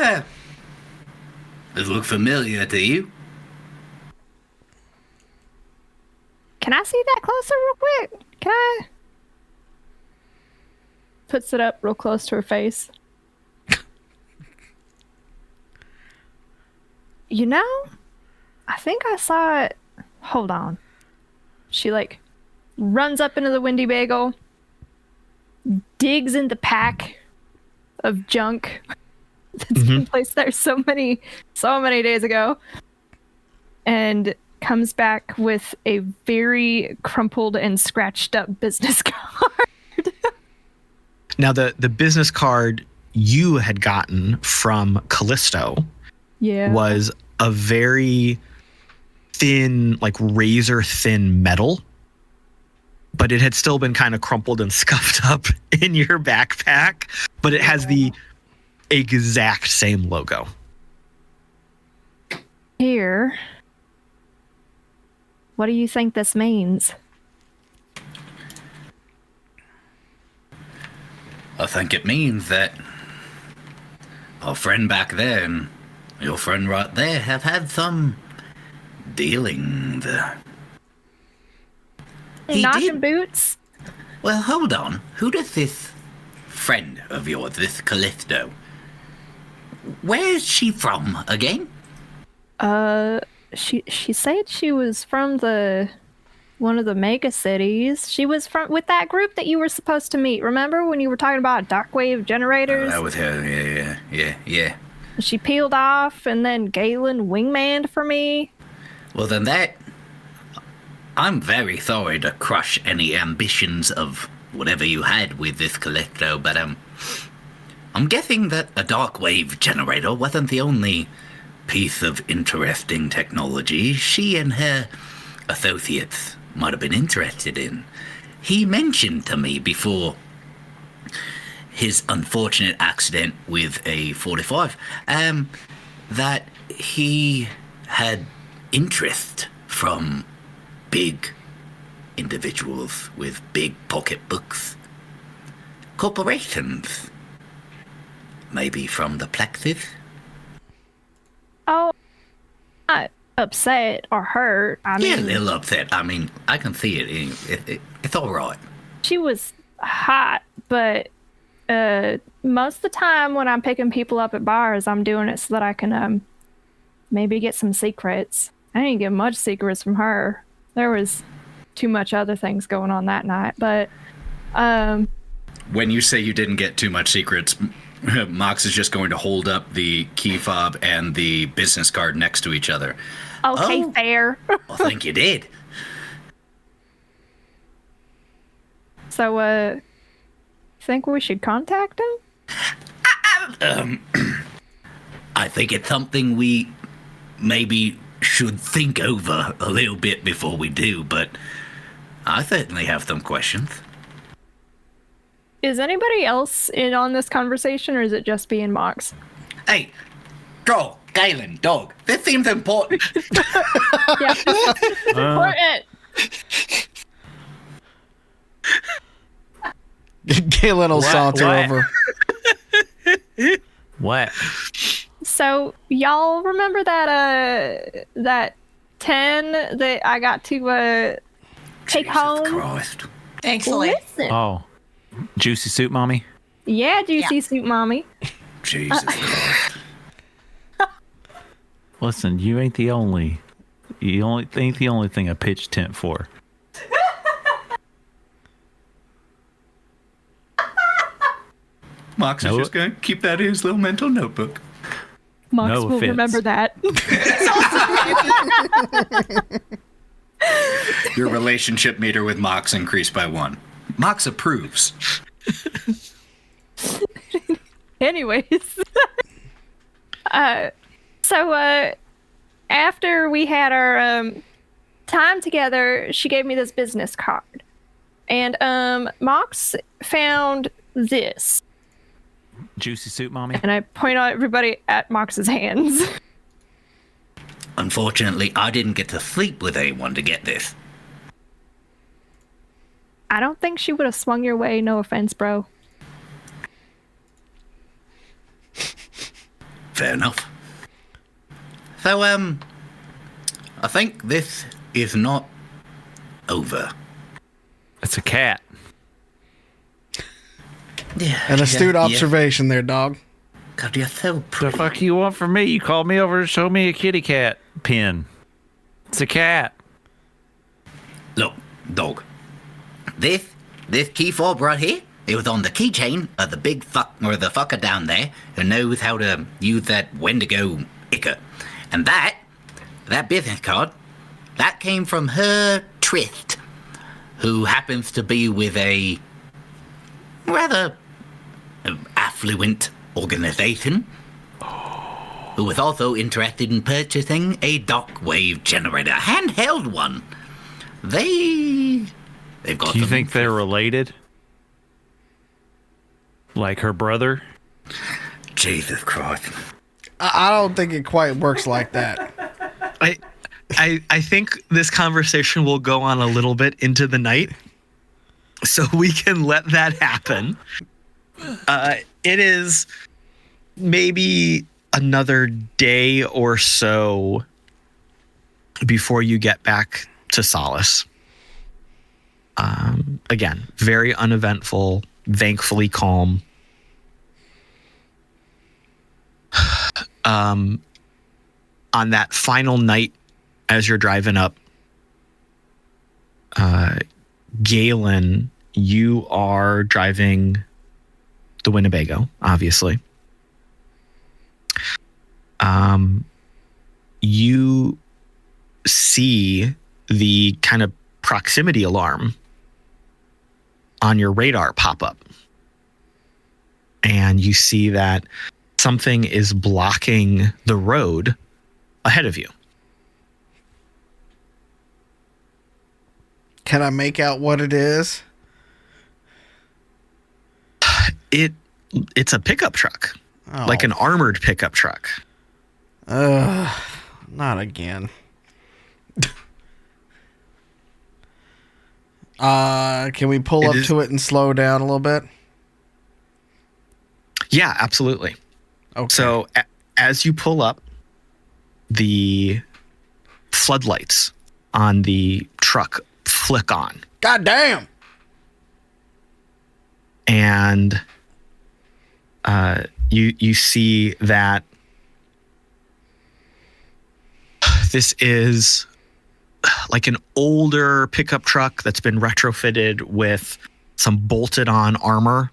look familiar to you? Can I see that closer real quick? Can I? Puts it up real close to her face. You know, I think I saw it. Hold on. She like runs up into the Windy Bagel, digs in the pack of junk that's been placed there so many days ago, and comes back with a very crumpled and scratched up business card. Now, the business card you had gotten from Callisto was a very thin, like razor thin metal, but it had still been kind of crumpled and scuffed up in your backpack, but it has the exact same logo. Here. What do you think this means? I think it means that our friend back there and your friend right there have had some dealings. Knocking boots? Well, hold on. Who does this friend of yours, this Callisto, where is she from again? She said she was from one of the mega cities. She was with that group that you were supposed to meet. Remember when you were talking about darkwave generators? That was her. Yeah. She peeled off, and then Galen wingmanned for me. Well, then I'm very sorry to crush any ambitions of whatever you had with this Callisto, but I'm guessing that a darkwave generator wasn't the only piece of interesting technology she and her associates might have been interested in. He mentioned to me before his unfortunate accident with a 45 that he had interest from big individuals with big pocketbooks, corporations, maybe from the plexus. Oh, not upset or hurt. I mean, a little upset. I mean, I can see it. It's all right. She was hot, but most of the time when I'm picking people up at bars, I'm doing it so that I can maybe get some secrets. I didn't get much secrets from her. There was too much other things going on that night, but when you say you didn't get too much secrets, Mox is just going to hold up the key fob and the business card next to each other. Okay, fair. I think you did. So, think we should contact him? I think it's something we maybe should think over a little bit before we do, but I certainly have some questions. Is anybody else in on this conversation, or is it just being Mox? Hey, Drall, Galen, dog, this seems important. Yeah, important. Galen will saunter over. What? So y'all remember that 10 that I got to take home? Christ. Thankfully. Listen. Oh, Juicy Soup Mommy? Yeah, Juicy Soup Mommy. Jesus Christ. Listen, you ain't the only thing I pitched tent for. Mox is just going to keep that in his little mental notebook. Mox No will offense. remember that. Your relationship meter with Mox increased by 1. Mox approves. Anyways. So after we had our time together, she gave me this business card. And Mox found this. Juicy soup, mommy. And I point out everybody at Mox's hands. Unfortunately, I didn't get to sleep with anyone to get this. I don't think she would have swung your way, no offense, bro. Fair enough. So, I think this is not over. It's a cat. Yeah. An astute observation there, dog. God, you're so The pretty. fuck you want from me? You called me over to show me a kitty cat pin. It's a cat. Look, dog. This key fob right here, it was on the keychain of the big the fucker down there who knows how to use that Wendigo icker. And that business card, that came from her tryst, who happens to be with a rather affluent organization who was also interested in purchasing a dark wave generator, handheld one. They've got. Do you some think they're related? Like her brother? Jesus Christ. I don't think it quite works like that. I think this conversation will go on a little bit into the night, so we can let that happen. It is maybe another day or so before you get back to Solace. Again, very uneventful, thankfully calm. On that final night, as you're driving up, Galen, you are driving the Winnebago, obviously. You see the kind of proximity alarm on your radar pop up. And you see that something is blocking the road ahead of you. Can I make out what it is? It's a pickup truck, like an armored pickup truck. Not again. Can we pull up to it and slow down a little bit? Yeah, absolutely. Okay. So as you pull up, the floodlights on the truck flick on. God damn. And you see that this is like an older pickup truck that's been retrofitted with some bolted on armor.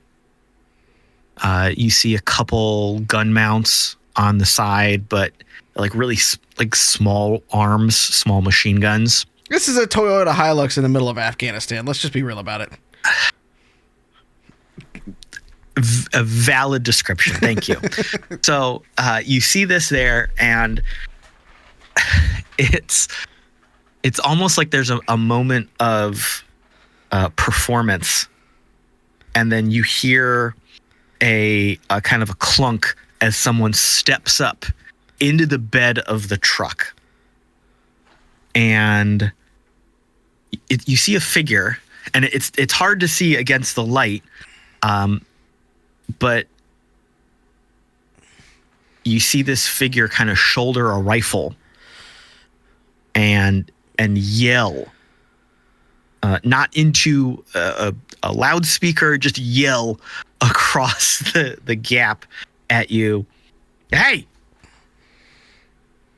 You see a couple gun mounts on the side, but like really like small arms, small machine guns. This is a Toyota Hilux in the middle of Afghanistan. Let's just be real about it. A valid description. Thank you. So you see this there, and it's almost like there's a moment of performance, and then you hear a kind of a clunk as someone steps up into the bed of the truck, and you see a figure, and it's hard to see against the light, but you see this figure kind of shoulder a rifle and yell, not into a loudspeaker, just yell across the gap at you. Hey,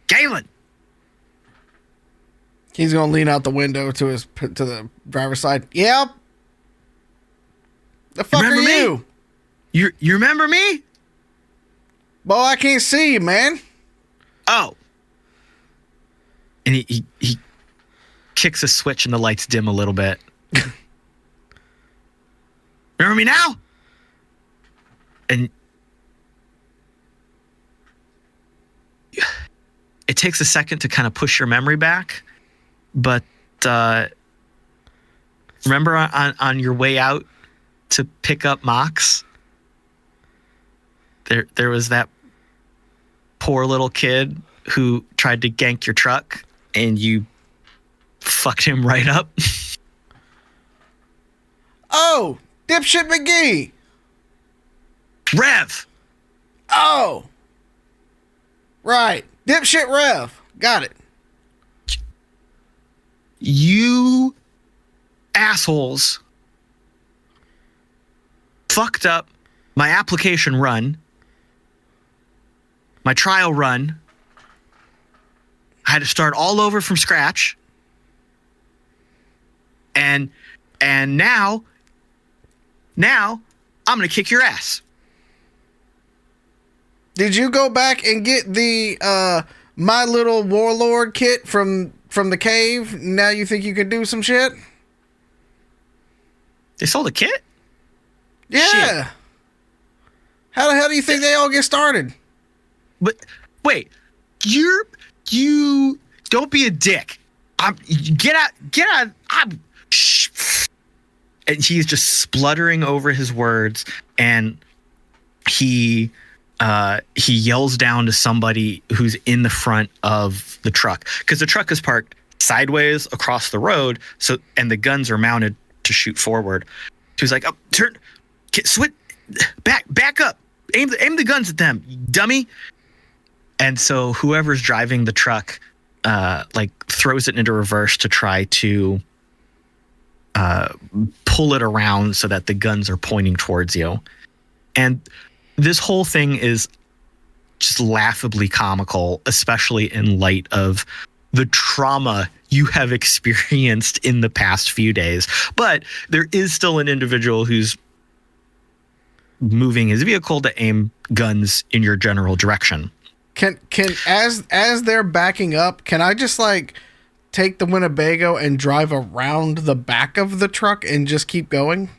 Galen! He's gonna lean out the window to the driver's side. Yep. The fuck Remember are me? you? You remember me? Boy, I can't see you, man. Oh. And he kicks a switch and the lights dim a little bit. Remember me now? And it takes a second to kind of push your memory back, but remember on your way out to pick up Mox? there was that poor little kid who tried to gank your truck and you fucked him right up. Oh, dipshit McGee. Rev. Oh, right. Dipshit Rev. Got it. You assholes fucked up my application run, my trial run. I had to start all over from scratch. And now I'm going to kick your ass. Did you go back and get the My Little Warlord kit from the cave? Now you think you could do some shit? They sold a kit? Yeah. Shit. How the hell do you think they all get started? But wait, you don't be a dick. Get out. And he's just spluttering over his words, and he yells down to somebody who's in the front of the truck, because the truck is parked sideways across the road, and the guns are mounted to shoot forward. He was like, "Oh, switch, back up, aim the guns at them, you dummy." And so whoever's driving the truck throws it into reverse to try to pull it around so that the guns are pointing towards you. And this whole thing is just laughably comical, especially in light of the trauma you have experienced in the past few days. But there is still an individual who's moving his vehicle to aim guns in your general direction. Can as they're backing up, can I just take the Winnebago and drive around the back of the truck and just keep going?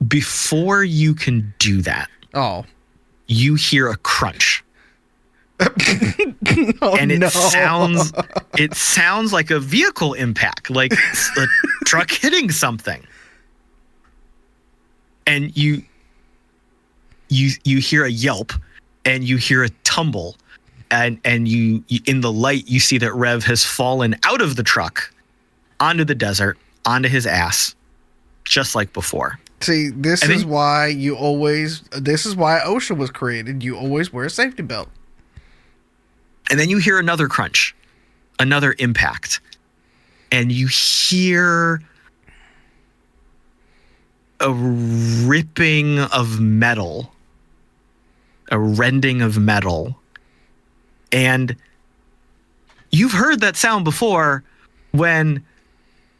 Before you can do that, you hear a crunch. And it sounds like a vehicle impact, like a truck hitting something. And you hear a yelp, and you hear a tumble, and you in the light you see that Rev has fallen out of the truck onto the desert, onto his ass, just like before. See, this is why OSHA was created. You always wear a safety belt. And then you hear another crunch, another impact, and you hear a ripping of metal, a rending of metal. And you've heard that sound before when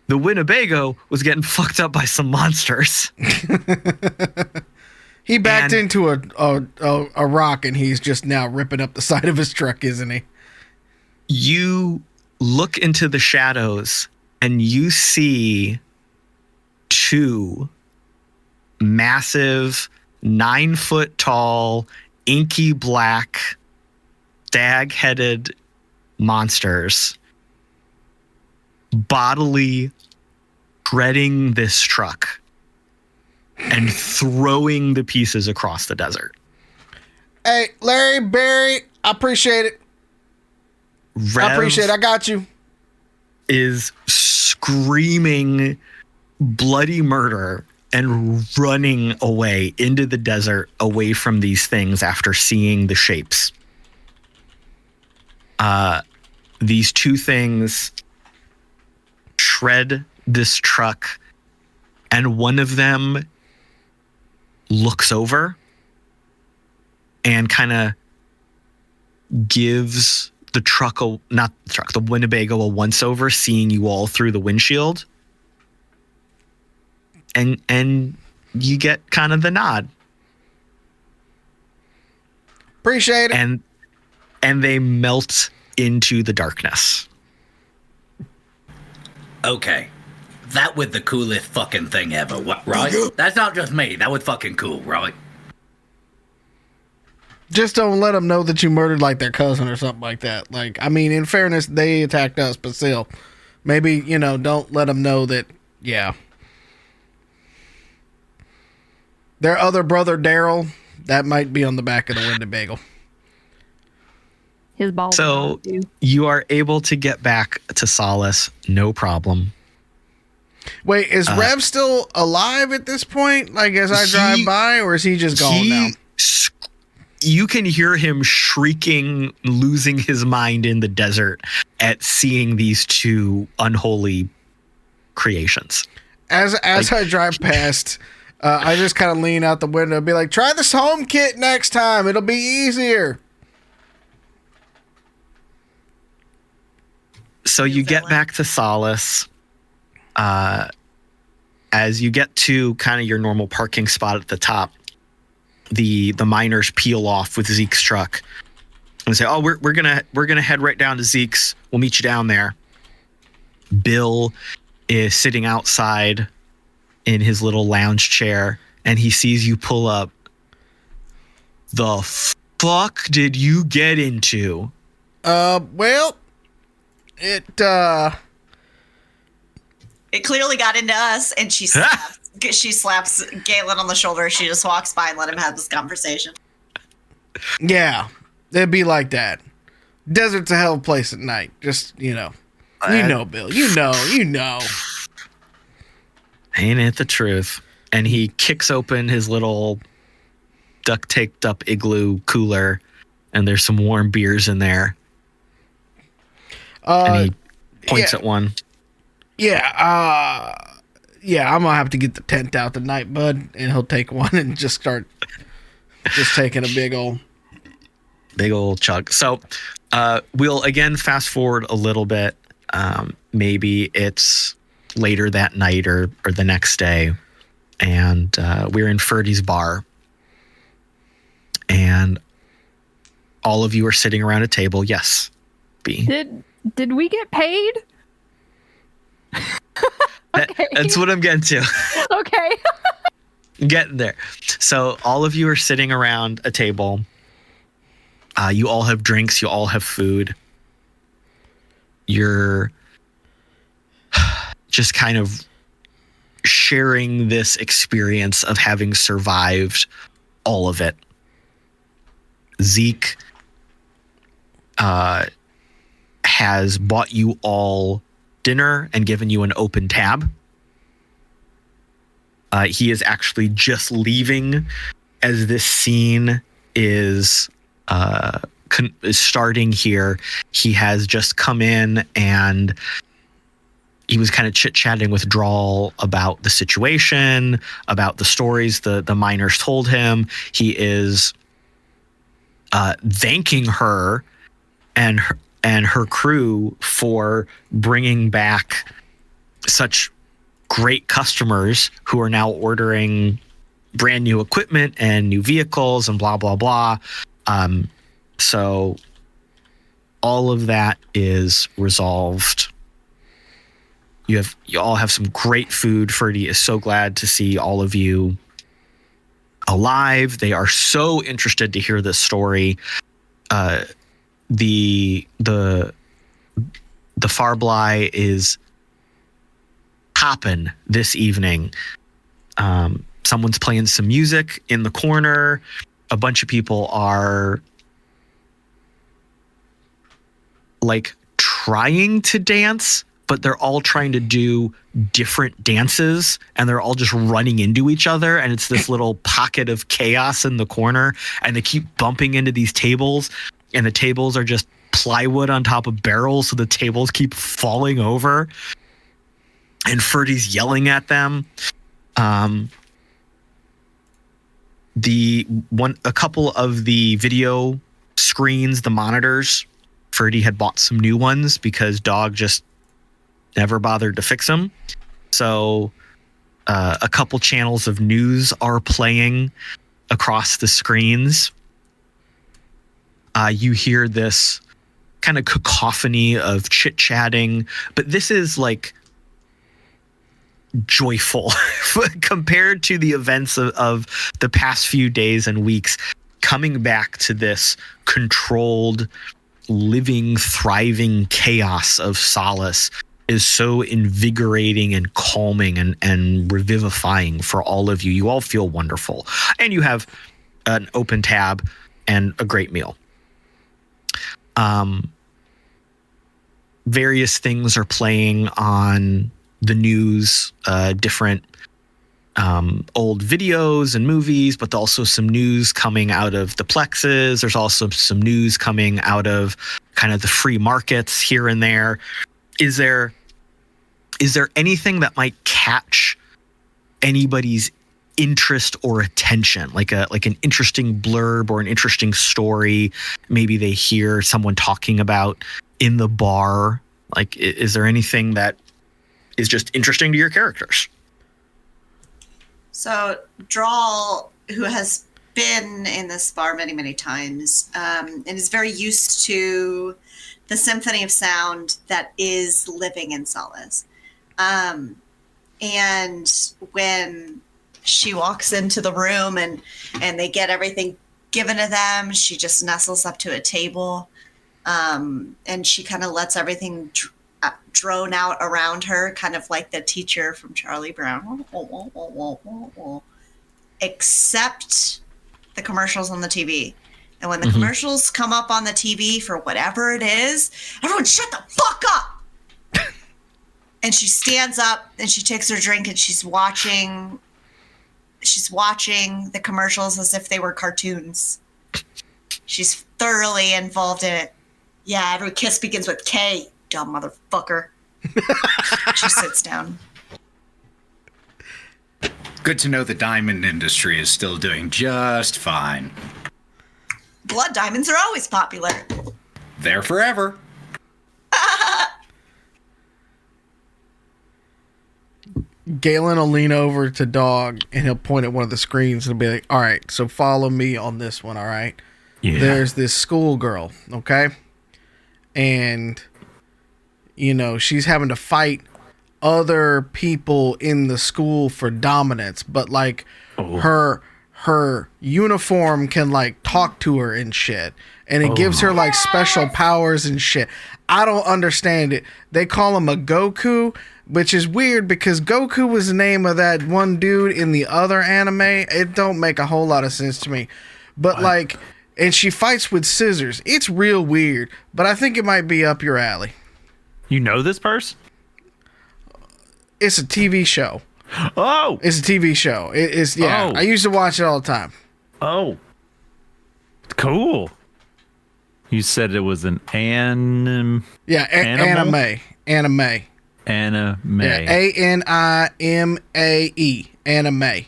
the Winnebago was getting fucked up by some monsters. He backed into a rock, and he's just now ripping up the side of his truck, isn't he? You look into the shadows, and you see two massive, 9-foot tall, inky black, stag-headed monsters bodily shredding this truck and throwing the pieces across the desert. Hey, Larry, Barry, I appreciate it. Rev I appreciate it. I got you. Is screaming bloody murder and running away into the desert, away from these things after seeing the shapes. These two things shred this truck, and one of them looks over and kind of gives the Winnebago a once over, seeing you all through the windshield. And you get kind of the nod. Appreciate it. And they melt into the darkness. Okay. That was the coolest fucking thing ever, right? That's not just me. That was fucking cool, right? Just don't let them know that you murdered their cousin or something like that. In fairness, they attacked us, but still, maybe, don't let them know that, yeah. Their other brother, Daryl, that might be on the back of the Winnebago. His balls. So you are able to get back to Solace, no problem. Wait, is Rev still alive at this point? Like, as I drive by, or is he just gone now? You can hear him shrieking, losing his mind in the desert at seeing these two unholy creations. As I drive past, I just kind of lean out the window and be like, try this home kit next time. It'll be easier. So you get back to Solace. As you get to kind of your normal parking spot at the top, the miners peel off with Zeke's truck and say, "Oh, we're gonna head right down to Zeke's. We'll meet you down there." Bill is sitting outside in his little lounge chair, and he sees you pull up. The fuck did you get into? Well, it clearly got into us, and she slaps Galen on the shoulder. She just walks by and let him have this conversation. Yeah, it'd be like that. Desert's a hell of a place at night. Just, Bill. You know. Ain't it the truth? And he kicks open his little duct taped up igloo cooler, and there's some warm beers in there. And he points at one. Yeah, I'm gonna have to get the tent out tonight, bud, and he'll take one and just start taking a big old chug. So we'll again fast forward a little bit. Maybe it's later that night or the next day, and we're in Ferdy's bar, and all of you are sitting around a table. Yes, B. Did we get paid? Okay. That's what I'm getting to. Okay. Getting there. So all of you are sitting around a table. You all have drinks. You all have food. You're just kind of sharing this experience of having survived all of it. Zeke has bought you all dinner and given you an open tab. He is actually just leaving as this scene is starting here. He has just come in and he was kind of chit-chatting with Drall about the situation, about the stories the miners told him. He is thanking her and her crew for bringing back such great customers who are now ordering brand new equipment and new vehicles and blah, blah, blah. So all of that is resolved. You all have some great food. Ferdy is so glad to see all of you alive. They are so interested to hear this story. The Farbly is popping this evening. Someone's playing some music in the corner. A bunch of people are like trying to dance, but they're all trying to do different dances and they're all just running into each other. And it's this little pocket of chaos in the corner, and they keep bumping into these tables, and the tables are just plywood on top of barrels. So the tables keep falling over, and Ferdy's yelling at them. A couple of the video screens, the monitors, Ferdy had bought some new ones because Dog just never bothered to fix them. So a couple channels of news are playing across the screens. You hear this kind of cacophony of chit-chatting, but this is like joyful compared to the events of the past few days and weeks. Coming back to this controlled, living, thriving chaos of Solace is so invigorating and calming and revivifying for all of you. You all feel wonderful. And you have an open tab and a great meal. Various things are playing on the news, different old videos and movies, but also some news coming out of the plexes. There's also some news coming out of kind of the free markets here and there. Is there anything that might catch anybody's interest or attention, like an interesting blurb or an interesting story maybe they hear someone talking about in the bar? Like, is there anything that is just interesting to your characters? So Drall, who has been in this bar many, many times, and is very used to the symphony of sound that is living in Solace. And when she walks into the room and they get everything given to them, she just nestles up to a table, and she kind of lets everything drone out around her, kind of like the teacher from Charlie Brown, except the commercials on the TV. And when the commercials come up on the TV for whatever it is, everyone shut the fuck up. And she stands up and she takes her drink and she's watching the commercials as if they were cartoons. She's thoroughly involved in it. Yeah, every kiss begins with K, dumb motherfucker. She sits down. Good to know the diamond industry is still doing just fine. Blood diamonds are always popular. There forever. Galen will lean over to Dog and he'll point at one of the screens and be like, all right, so follow me on this one, all right? Yeah. There's this schoolgirl, okay? And, you know, she's having to fight other people in the school for dominance, but, like, her uniform can, like, talk to her and shit. And it gives her, like, special powers and shit. I don't understand it. They call him a Goku, which is weird because Goku was the name of that one dude in the other anime. It don't make a whole lot of sense to me. But, like, and she fights with scissors. It's real weird, but I think it might be up your alley. You know this person? It's a TV show. Oh! It's a TV show. It's yeah. Oh. I used to watch it all the time. Oh. Cool. You said it was an animal? Yeah, anime. Anime. Yeah, ANIMAE. Anime.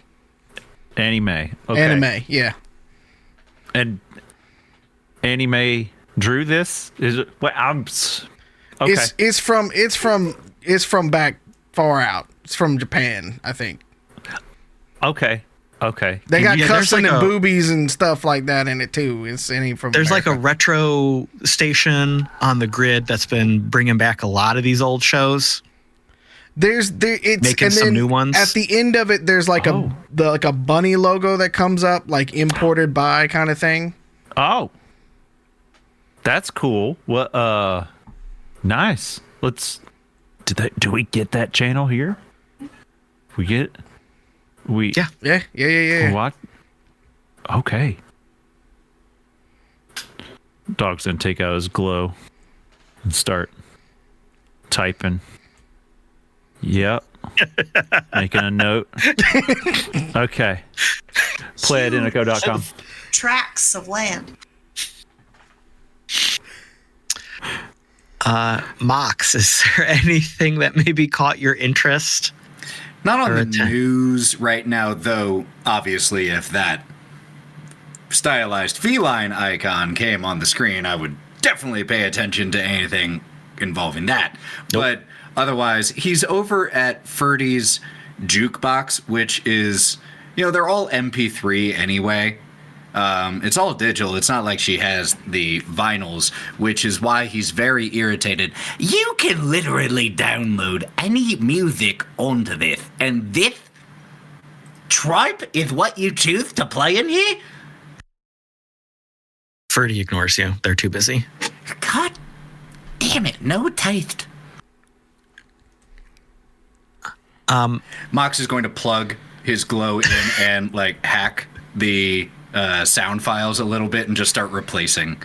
Anime. Okay. Anime, yeah. And anime drew this? Is it? Well, okay. It's from back far out. It's from Japan, I think. Okay. They got Yeah, there's cussing like and a- boobies and stuff like that in it too. It's any from. There's like a America. retro station on the grid that's been bringing back a lot of these old shows. It's Making and some then new ones. At the end of it, there's like a bunny logo that comes up, like imported by kind of thing. Oh. That's cool. What nice. Do we get that channel here? Yeah. What? Okay. Dog's gonna take out his glow and start typing. Yep. Making a note. Okay. Play at Inico.com. Tracts of land. Mox, is there anything that maybe caught your interest? Not on Or the news right now, though, obviously, if that stylized feline icon came on the screen, I would definitely pay attention to anything involving that. Nope. But otherwise, he's over at Ferdy's Jukebox, which is, they're all MP3 anyway. It's all digital. It's not like she has the vinyls, which is why he's very irritated. You can literally download any music onto this, and this tripe is what you choose to play in here? Ferdy ignores you. They're too busy. God damn it, no taste. Mox is going to plug his glow in and like hack the sound files a little bit and just start replacing.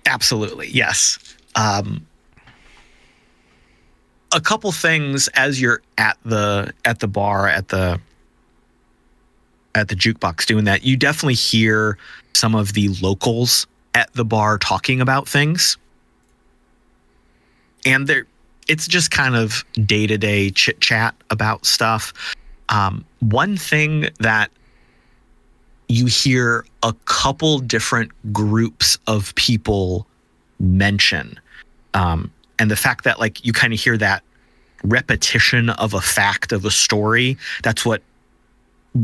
Absolutely, yes. A couple things as you're at the bar at the jukebox doing that, you definitely hear some of the locals at the bar talking about things, and it's just kind of day-to-day chit chat about stuff. One thing that you hear a couple different groups of people mention, and the fact that like you kind of hear that repetition of a fact of a story, that's what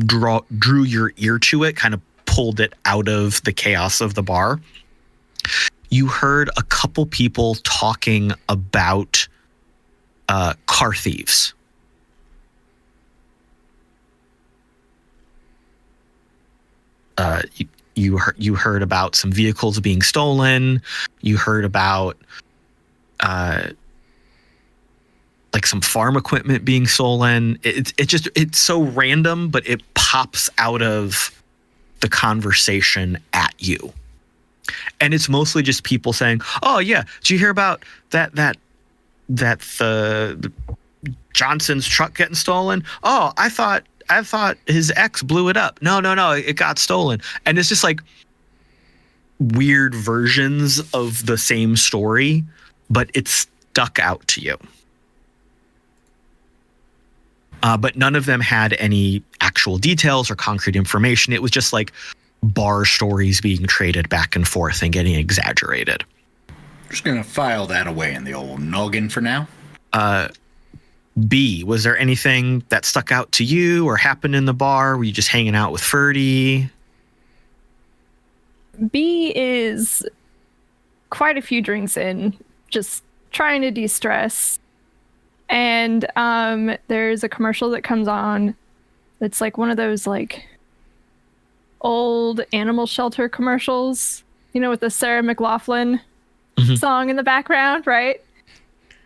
drew your ear to it, kind of pulled it out of the chaos of the bar. You heard a couple people talking about car thieves. You heard about some vehicles being stolen. You heard about like some farm equipment being stolen. It's so random, but it pops out of the conversation at you. And it's mostly just people saying, "Oh yeah, did you hear about that the Johnson's truck getting stolen? Oh, I thought his ex blew it up. No, it got stolen." And it's just like weird versions of the same story, but it's stuck out to you. But none of them had any actual details or concrete information. It was just like bar stories being traded back and forth and getting exaggerated. Just gonna file that away in the old noggin for now. B, was there anything that stuck out to you or happened in the bar? Were you just hanging out with Ferdy? B is quite a few drinks in, just trying to de-stress. And there's a commercial that comes on that's like one of those like old animal shelter commercials, you know, with the Sarah McLachlan song in the background, right?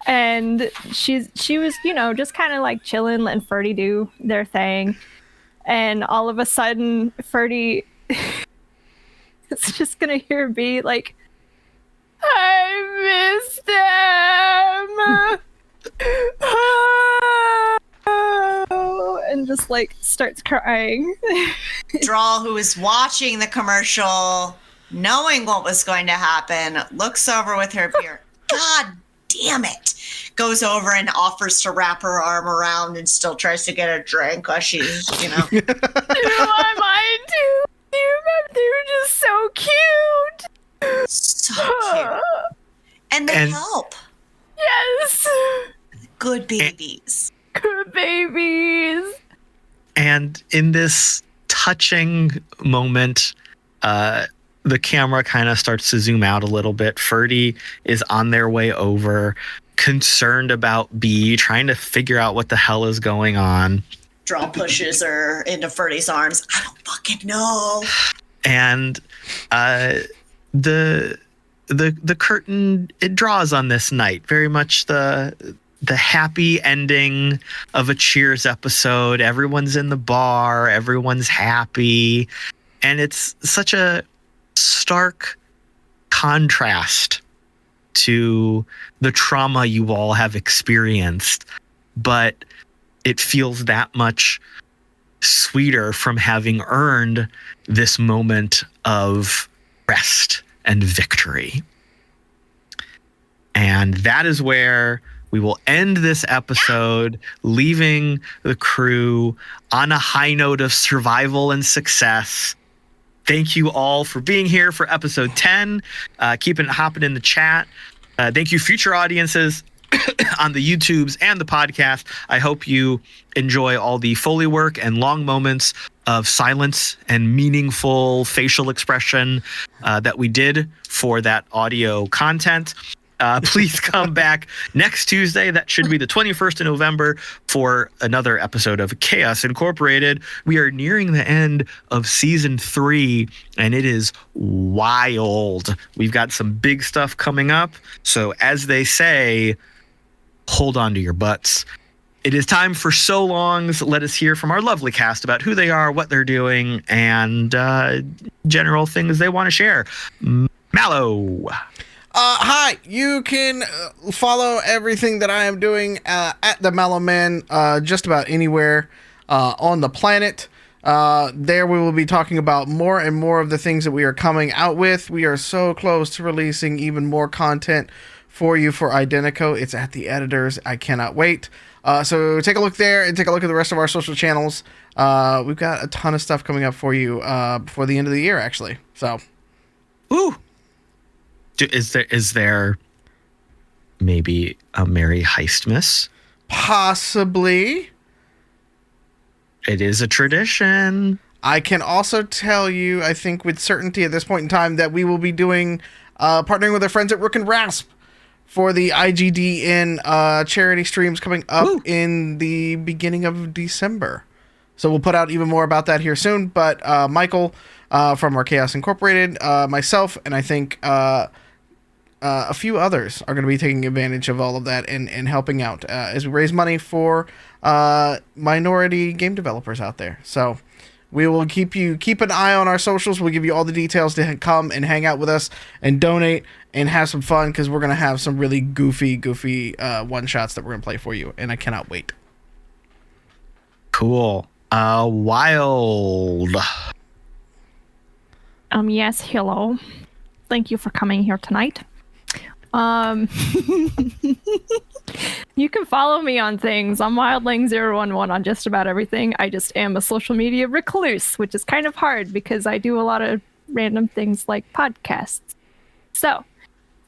And she was, you know, just kind of like chilling, letting Ferdy do their thing. And all of a sudden, Ferdy is just gonna hear B like, "I miss them." And just like starts crying. Drall, who is watching the commercial, knowing what was going to happen, looks over with her beer. God damn it. Goes over and offers to wrap her arm around and still tries to get a drink while she's, you know. Do I mind to? They were just so cute. So cute. And they help. Yes. Good babies. Good babies. And in this touching moment, the camera kind of starts to zoom out a little bit. Ferdy is on their way over, concerned about B, trying to figure out what the hell is going on. Drall pushes her into Ferdy's arms. I don't fucking know. And the curtain, it draws on this night. Very much the happy ending of a Cheers episode. Everyone's in the bar. Everyone's happy. And it's such a stark contrast to the trauma you all have experienced. But it feels that much sweeter from having earned this moment of rest and victory. And that is where we will end this episode, leaving the crew on a high note of survival and success. Thank you all for being here for episode 10. Keeping it hopping in the chat. Thank you, future audiences on the YouTubes and the podcast. I hope you enjoy all the Foley work and long moments of silence and meaningful facial expression that we did for that audio content. Please come back next Tuesday. That should be the 21st of November for another episode of Chaos Incorporated. We are nearing the end of season 3, and it is wild. We've got some big stuff coming up. So as they say, hold on to your butts. It is time for So Longs. Let us hear from our lovely cast about who they are, what they're doing, and general things they want to share. Mallo. Hi, you can follow everything that I am doing at the Mallo Man just about anywhere on the planet. There we will be talking about more and more of the things that we are coming out with. We are so close to releasing even more content for you for Identico. It's at the editors. I cannot wait. So take a look there and take a look at the rest of our social channels. We've got a ton of stuff coming up for you before the end of the year, actually. So, Ooh. Is there maybe a Merry Heistmas? possibly. It is a tradition. I can also tell you, I think with certainty at this point in time, that we will be doing partnering with our friends at Rook and Rasp for the IGDN charity streams coming up in the beginning of December. So we'll put out even more about that here soon. But Michael from our Chaos Incorporated, myself, and I think a few others are going to be taking advantage of all of that and helping out as we raise money for minority game developers out there. So we will keep an eye on our socials. We'll give you all the details to come and hang out with us and donate and have some fun, because we're going to have some really goofy one-shots that we're going to play for you, and I cannot wait. Cool. Wild. Yes, hello. Thank you for coming here tonight. You can follow me on things. I'm Wildling011 on just about everything. I just am a social media recluse, which is kind of hard because I do a lot of random things like podcasts. So,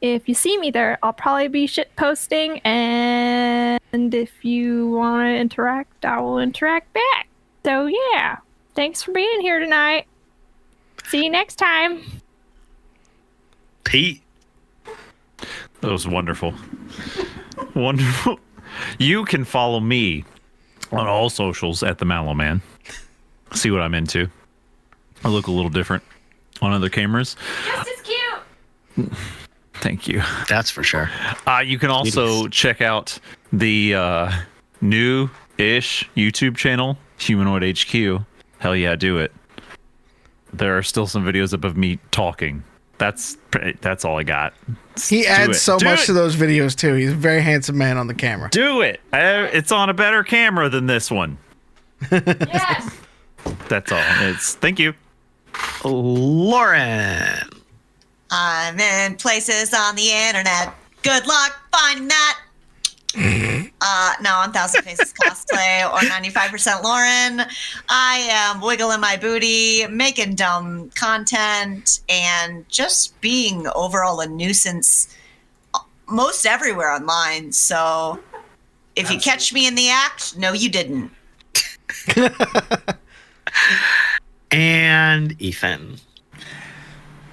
if you see me there, I'll probably be shit posting, and if you want to interact, I will interact back. So yeah, thanks for being here tonight. See you next time. Pete. That was wonderful. Wonderful. You can follow me on all socials at the Mallo Man. See what I'm into. I look a little different on other cameras. Just as cute. Thank you. That's for sure. You can also check out the new-ish YouTube channel, Humanoid HQ. Hell yeah, do it. There are still some videos up of me talking. That's all I got. He adds so much to those videos too. He's a very handsome man on the camera. Do it. It's on a better camera than this one. Yes. That's all. Thank you. Lauren. I'm in places on the internet. Good luck finding that. No, I'm Thousand Faces Cosplay or 95% Lauren. I am wiggling my booty, making dumb content, and just being overall a nuisance most everywhere online. So if you catch me in the act, no, you didn't. And Ethan.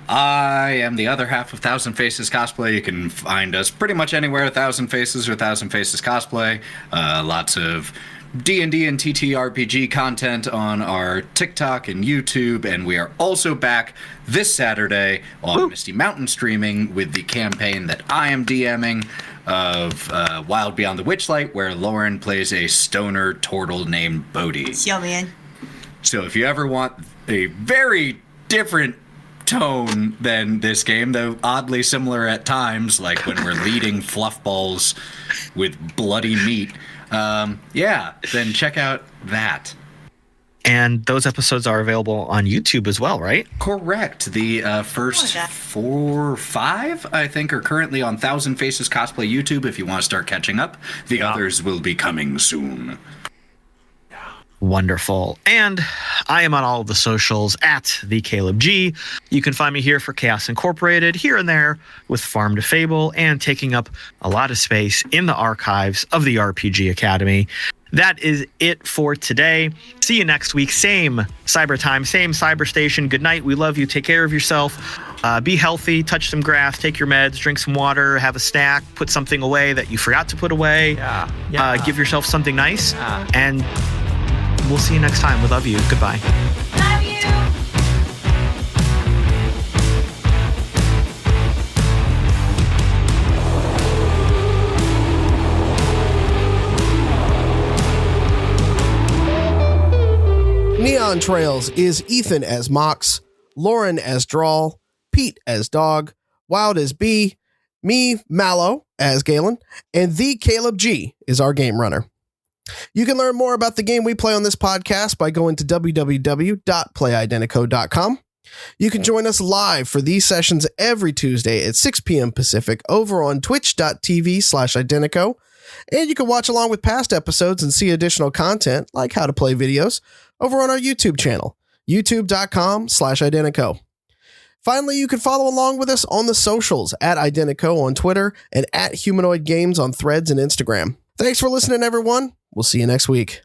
I am the other half of Thousand Faces Cosplay. You can find us pretty much anywhere, Thousand Faces or Thousand Faces Cosplay. Lots of D&D and TTRPG content on our TikTok and YouTube, and we are also back this Saturday on Misty Mountain streaming with the campaign that I am DMing of Wild Beyond the Witchlight, where Lauren plays a stoner turtle named Bodhi. Yummy. So if you ever want a very different tone than this game, though oddly similar at times, like when we're leading fluff balls with bloody meat, then check out that. And those episodes are available on YouTube as well, right? Correct. The first 4 or 5, I think, are currently on Thousand Faces Cosplay YouTube if you want to start catching up. The others will be coming soon. Wonderful. And I am on all of the socials at the Caleb G. You can find me here for Chaos Incorporated, here and there with Farm to Fable, and taking up a lot of space in the archives of the RPG Academy. That is it for today. See you next week. Same cyber time, same cyber station. Good night. We love you. Take care of yourself. Be healthy. Touch some grass. Take your meds. Drink some water. Have a snack. Put something away that you forgot to put away. Give yourself something nice. And we'll see you next time. We love you. Goodbye. Love you. Neon Trails is Ethan as Mox, Lauren as Drall, Pete as Dog, Wild as Bee, me, Mallo, as Galen, and the Caleb G is our game runner. You can learn more about the game we play on this podcast by going to www.playidentico.com. You can join us live for these sessions every Tuesday at 6 p.m. Pacific over on twitch.tv/Identico. And you can watch along with past episodes and see additional content, like how to play videos, over on our YouTube channel, youtube.com/Identico. Finally, you can follow along with us on the socials at Identico on Twitter and at Humanoid Games on Threads and Instagram. Thanks for listening, everyone. We'll see you next week.